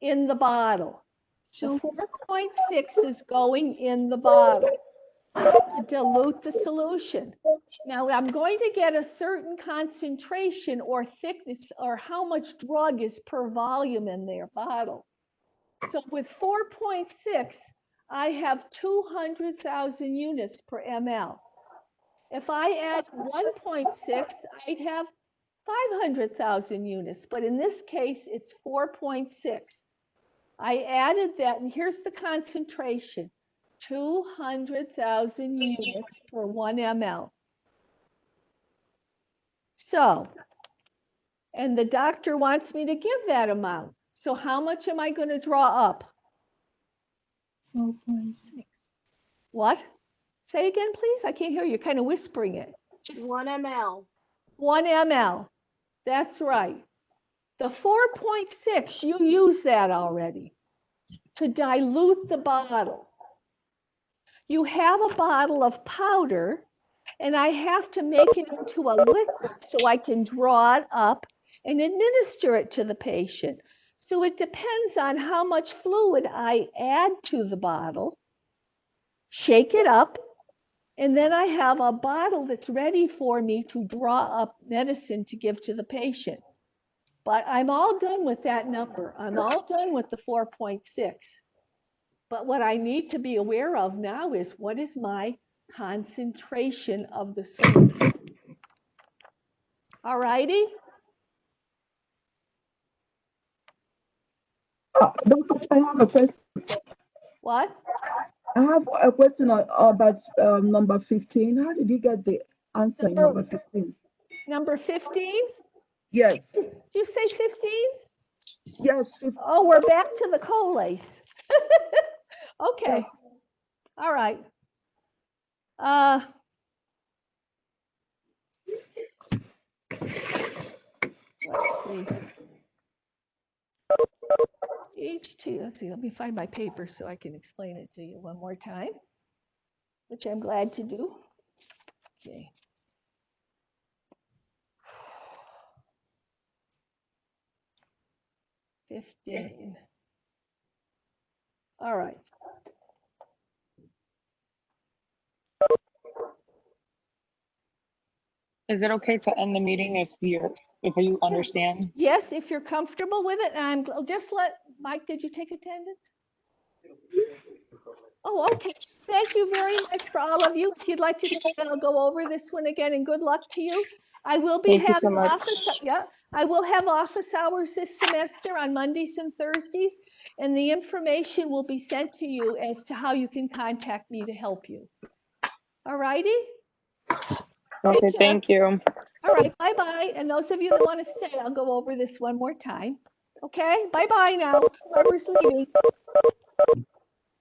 S1: in the bottle, the 4.6 is going in the bottle to dilute the solution. Now I'm going to get a certain concentration or thickness or how much drug is per volume in their bottle. So with 4.6, I have 200,000 units per ml. If I add 1.6, I'd have 500,000 units, but in this case, it's 4.6. I added that, and here's the concentration, 200,000 units per 1 ml. So, and the doctor wants me to give that amount. So how much am I going to draw up?
S21: 4.6.
S1: What? Say again, please. I can't hear you. You're kind of whispering it.
S23: Just 1 ml.
S1: 1 ml. That's right. The 4.6, you use that already to dilute the bottle. You have a bottle of powder, and I have to make it into a liquid so I can draw it up and administer it to the patient. So it depends on how much fluid I add to the bottle, shake it up, and then I have a bottle that's ready for me to draw up medicine to give to the patient. But I'm all done with that number. I'm all done with the 4.6. But what I need to be aware of now is what is my concentration of the solution. All righty?
S22: Doctor, I have a question.
S1: What?
S22: I have a question about number 15. How did you get the answer in number 15?
S1: Number 15?
S22: Yes.
S1: Did you say 15?
S22: Yes. 15.
S1: Oh, we're back to the colace. Okay. All right. Let's see. H2, let's see, let me find my paper so I can explain it to you one more time, which I'm glad to do. Okay. 15. All right.
S4: Is it okay to end the meeting if you understand?
S1: Yes, if you're comfortable with it, and just let Mike. Did you take attendance? Oh, okay. Thank you very much for all of you. If you'd like to stay, I'll go over this one again, and good luck to you. I will be
S4: Thank you so
S1: having
S4: much.
S1: I will have office hours this semester on Mondays and Thursdays, and the information will be sent to you as to how you can contact me to help you. All righty?
S4: Okay, thank you.
S1: All right, bye-bye. And those of you that want to stay, I'll go over this one more time. Okay, bye-bye now, whoever's leaving.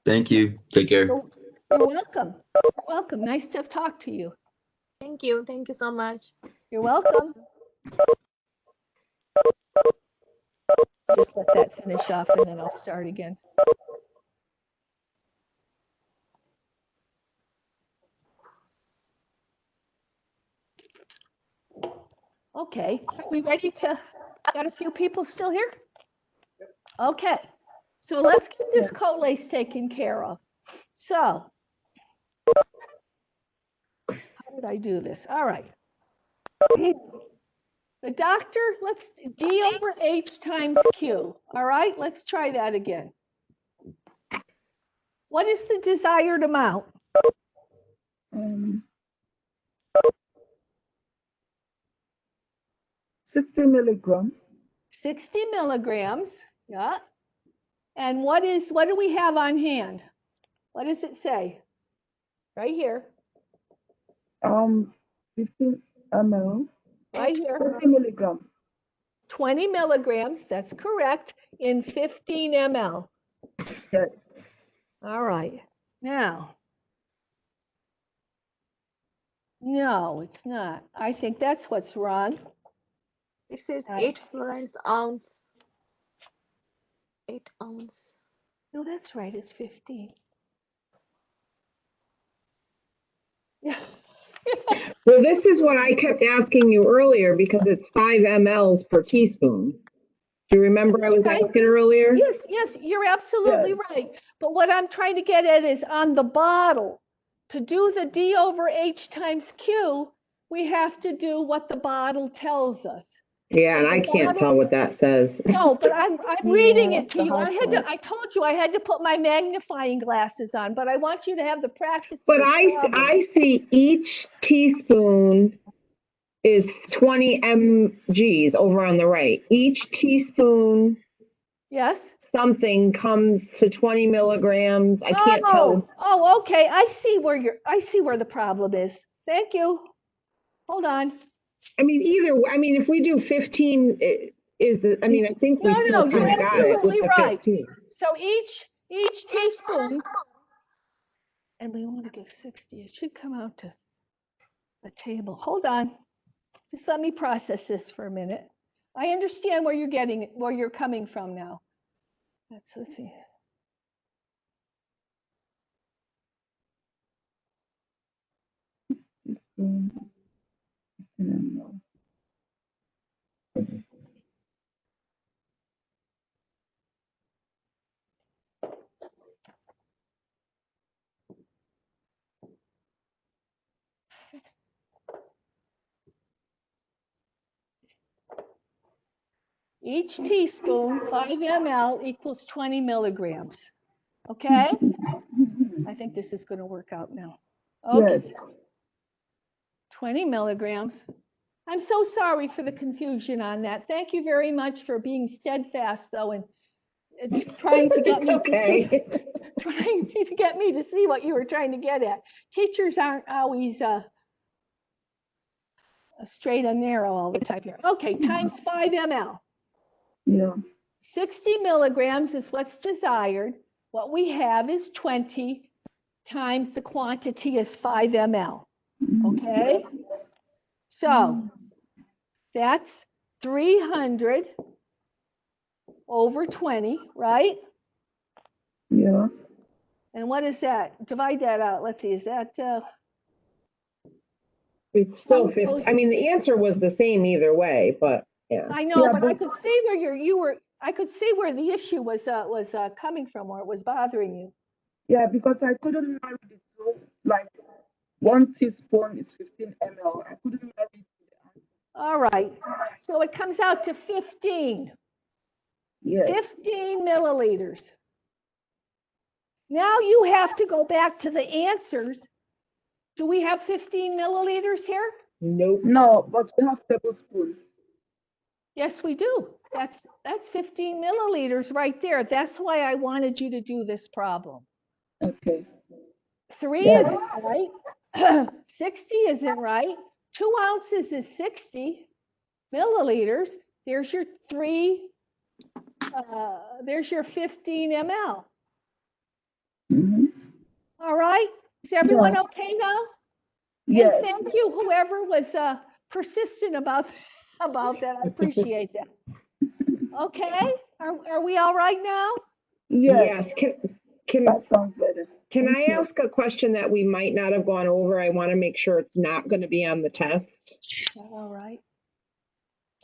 S16: Thank you. Take care.
S1: You're welcome. You're welcome. Nice to have talked to you.
S7: Thank you. Thank you so much.
S1: You're welcome. Just let that finish off and then I'll start again. Okay, are we ready to, got a few people still here? Okay, so let's get this collace taken care of. So, how did I do this? All right. The doctor, let's D over H times Q. All right, let's try that again. What is the desired amount?
S22: 60 milligram.
S1: 60 milligrams, yeah. And what do we have on hand? What does it say? Right here.
S22: 15 ml.
S1: Right here.
S22: 20 milligram.
S1: 20 milligrams, that's correct, in 15 ml.
S22: Yes.
S1: All right. Now, no, it's not. I think that's what's wrong.
S7: It says 8 fluorines ounce. 8 ounce.
S1: No, that's right. It's 15. Yeah.
S13: Well, this is what I kept asking you earlier because it's 5 mLs per teaspoon. Do you remember I was asking earlier?
S1: Yes, you're absolutely right. But what I'm trying to get at is on the bottle, to do the D over H times Q, we have to do what the bottle tells us.
S13: Yeah, and I can't tell what that says.
S1: No, but I'm reading it to you. I told you I had to put my magnifying glasses on, but I want you to have the practice.
S13: But I see each teaspoon is 20 mGs over on the right. Each teaspoon,
S1: yes,
S13: something comes to 20 milligrams. I can't tell.
S1: Oh, okay. I see where the problem is. Thank you. Hold on.
S13: I mean, if we do 15, I think we still kind of got it with the 15.
S1: So each teaspoon, and we want to give 60. It should come out to the table. Hold on. Just let me process this for a minute. I understand where you're coming from now. Let's see. Each teaspoon, 5 ml equals 20 milligrams. Okay? I think this is going to work out now. Okay.
S22: Yes.
S1: 20 milligrams. I'm so sorry for the confusion on that. Thank you very much for being steadfast, though, and it's trying to get me to see what you were trying to get at. Teachers aren't always straight and narrow all the time here. Okay, times 5 ml.
S22: Yeah.
S1: 60 milligrams is what's desired. What we have is 20 times the quantity is 5 ml. Okay? So that's 300 over 20, right?
S22: Yeah.
S1: And what is that? Divide that out. Let's see, is that...
S13: It's still 50. I mean, the answer was the same either way, but yeah.
S1: I know, but I could see where you were I could see where the issue was coming from, where it was bothering you.
S22: Yeah, because I couldn't marry the two. Like 1 teaspoon is 15 ml. I couldn't marry it.
S1: All right. So it comes out to 15.
S22: Yes.
S1: 15 milliliters. Now you have to go back to the answers. Do we have 15 milliliters here?
S22: Nope. No, but we have tablespoon.
S1: Yes, we do. That's 15 milliliters right there. That's why I wanted you to do this problem.
S22: Okay.
S1: 3
S22: Yeah.
S1: isn't right. 60 isn't right. 2 ounces is 60 milliliters. There's your there's your 15 ml.
S22: Mm-hmm.
S1: All right. Is everyone
S22: Yeah.
S1: okay now?
S22: Yes.
S1: And thank you, whoever was persistent about that. I appreciate that. Okay. Are we all right now?
S22: Yes.
S13: Can
S22: That sounds better.
S13: can
S22: Thank
S13: I
S22: you.
S13: ask a question that we might not have gone over? I want to make sure it's not going to be on the test.
S1: Is that all right?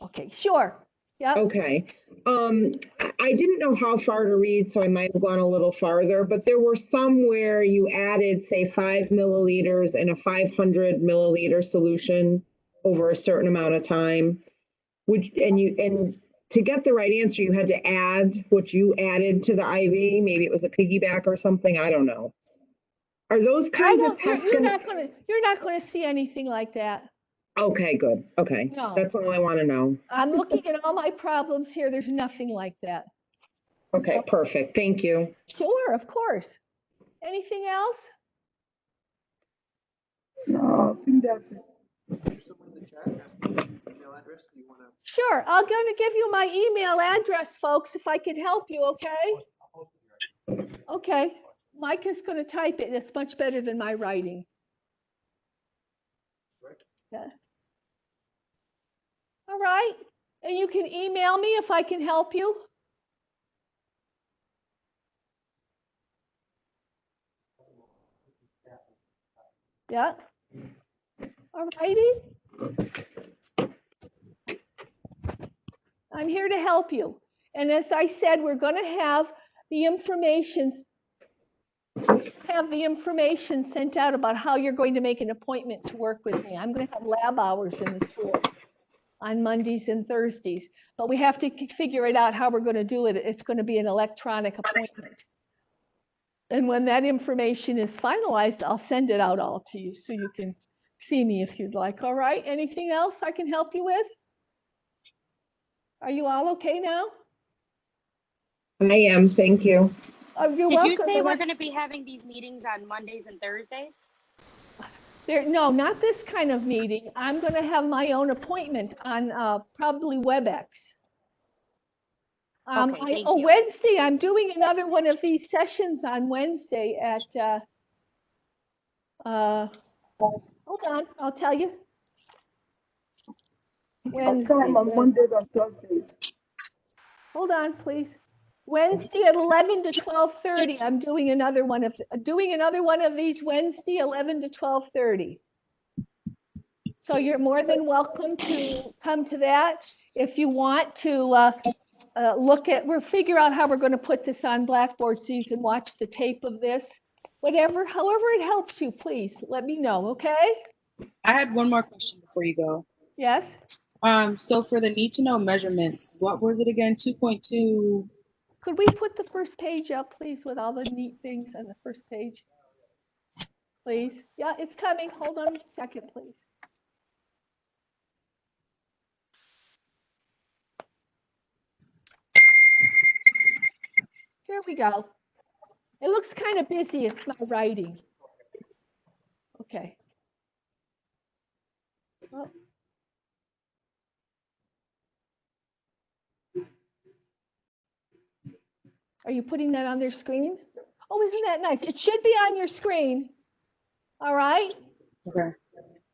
S1: Okay, sure. Yeah.
S13: Okay. I didn't know how far to read, so I might have gone a little farther, but there were some where you added, say, 5 milliliters in a 500 milliliter solution over a certain amount of time. And to get the right answer, you had to add what you added to the IV. Maybe it was a piggyback or something. I don't know. Are those kinds of tests?
S1: You're not gonna see anything like that.
S13: Okay, good. Okay.
S1: No.
S13: That's all I want to know.
S1: I'm looking at all my problems here. There's nothing like that.
S13: Okay, perfect. Thank you.
S1: Sure, of course. Anything else?
S22: No, I think that's it.
S1: Sure, I'm going to give you my email address, folks, if I can help you, okay? Okay, Mike is going to type it. It's much better than my writing. Yeah. All right, and you can email me if I can help you. Yeah. All righty. I'm here to help you. And as I said, we're going to have the information sent out about how you're going to make an appointment to work with me. I'm going to have lab hours in the school on Mondays and Thursdays, but we have to figure it out how we're going to do it. It's going to be an electronic appointment. And when that information is finalized, I'll send it out all to you so you can see me if you'd like. All right, anything else I can help you with? Are you all okay now?
S13: I am, thank you.
S1: You're
S14: Did
S1: welcome.
S14: you say we're going to be having these meetings on Mondays and Thursdays?
S1: No, not this kind of meeting. I'm going to have my own appointment on probably WebEx.
S14: Okay, thank you.
S1: Wednesday, I'm doing another one of these sessions on Wednesday at, hold on, I'll tell you.
S22: What time on Mondays and Thursdays?
S1: Hold on, please. Wednesday at 11 to 12:30. I'm doing another one of these Wednesday 11 to 12:30. So you're more than welcome to come to that. If you want to we'll figure out how we're going to put this on Blackboard so you can watch the tape of this. However it helps you, please let me know, okay?
S17: I had one more question before you go.
S1: Yes.
S17: So for the need to know measurements, what was it again? 2.2.
S1: Could we put the first page up, please, with all the neat things on the first page? Please. Yeah, it's coming. Hold on a second, please. Here we go. It looks kind of busy. It's my writing. Okay. Oh. Are you putting that on their screen? Oh, isn't that nice? It should be on your screen. All right.
S17: Okay.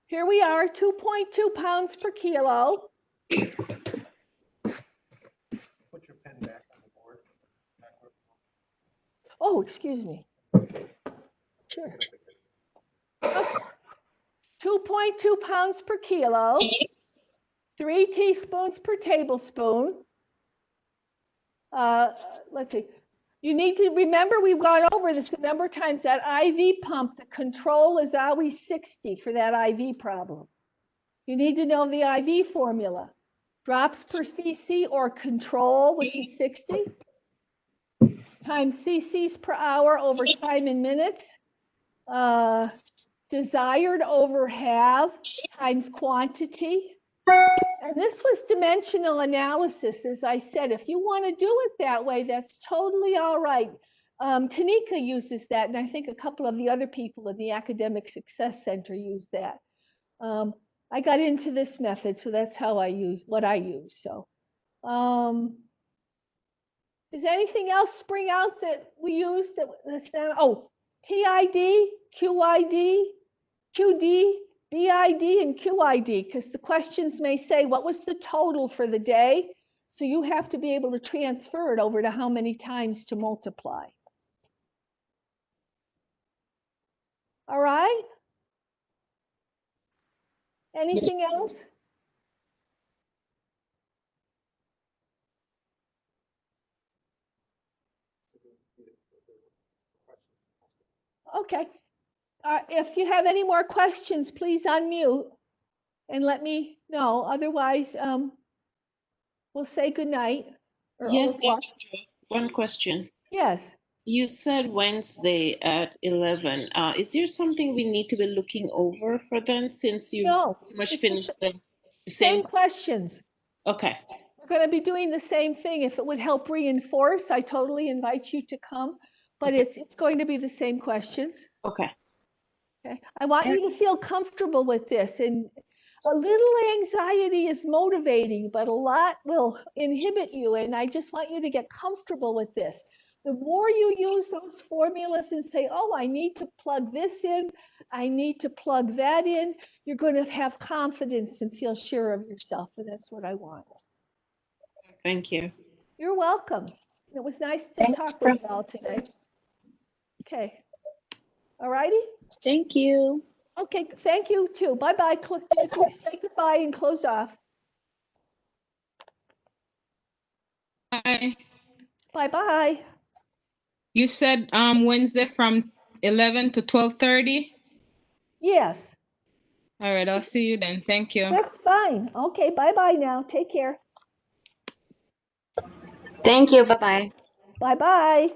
S1: Here we are, 2.2 pounds per kilo.
S12: Put your pen back on the board.
S1: Oh, excuse me. Sure. Okay. 2.2 pounds per kilo, 3 teaspoons per tablespoon. let's see. You need to remember, we've gone over this a number of times, that IV pump, the control is always 60 for that IV problem. You need to know the IV formula. Drops per cc or control, which is 60, times cc's per hour over time in minutes. Desired over have times quantity. And this was dimensional analysis, as I said. If you want to do it that way, that's totally all right. Tanika uses that, and I think a couple of the other people in the Academic Success Center use that. I got into this method, so that's how I use what I use. So, does anything else spring out that we used? Oh, TID, QID, QD, BID, and QID, because the questions may say, what was the total for the day? So you have to be able to transfer it over to how many times to multiply. All right? Anything else? Okay. If you have any more questions, please unmute and let me know. Otherwise, we'll say good night.
S17: Yes, Dr. Jo, one question.
S1: Yes.
S17: You said Wednesday at 11. Is there something we need to be looking over for then, since you've pretty much finished the
S1: same questions?
S17: Okay.
S1: We're going to be doing the same thing. If it would help reinforce, I totally invite you to come, but it's going to be the same questions.
S17: Okay.
S1: Okay. I want you to feel comfortable with this, and a little anxiety is motivating, but a lot will inhibit you, and I just want you to get comfortable with this. The more you use those formulas and say, oh, I need to plug this in, I need to plug that in, you're going to have confidence and feel sure of yourself, and that's what I want.
S17: Thank you.
S1: You're welcome. It was nice to talk with you all today. Okay. All righty?
S2: Thank you.
S1: Okay, thank you too. Bye-bye. You can say goodbye and close off.
S3: Bye.
S1: Bye-bye.
S3: You said Wednesday from 11 to 12:30?
S1: Yes.
S3: All right, I'll see you then. Thank you.
S1: That's fine. Okay, bye-bye now. Take care.
S9: Thank you. Bye-bye.
S1: Bye-bye.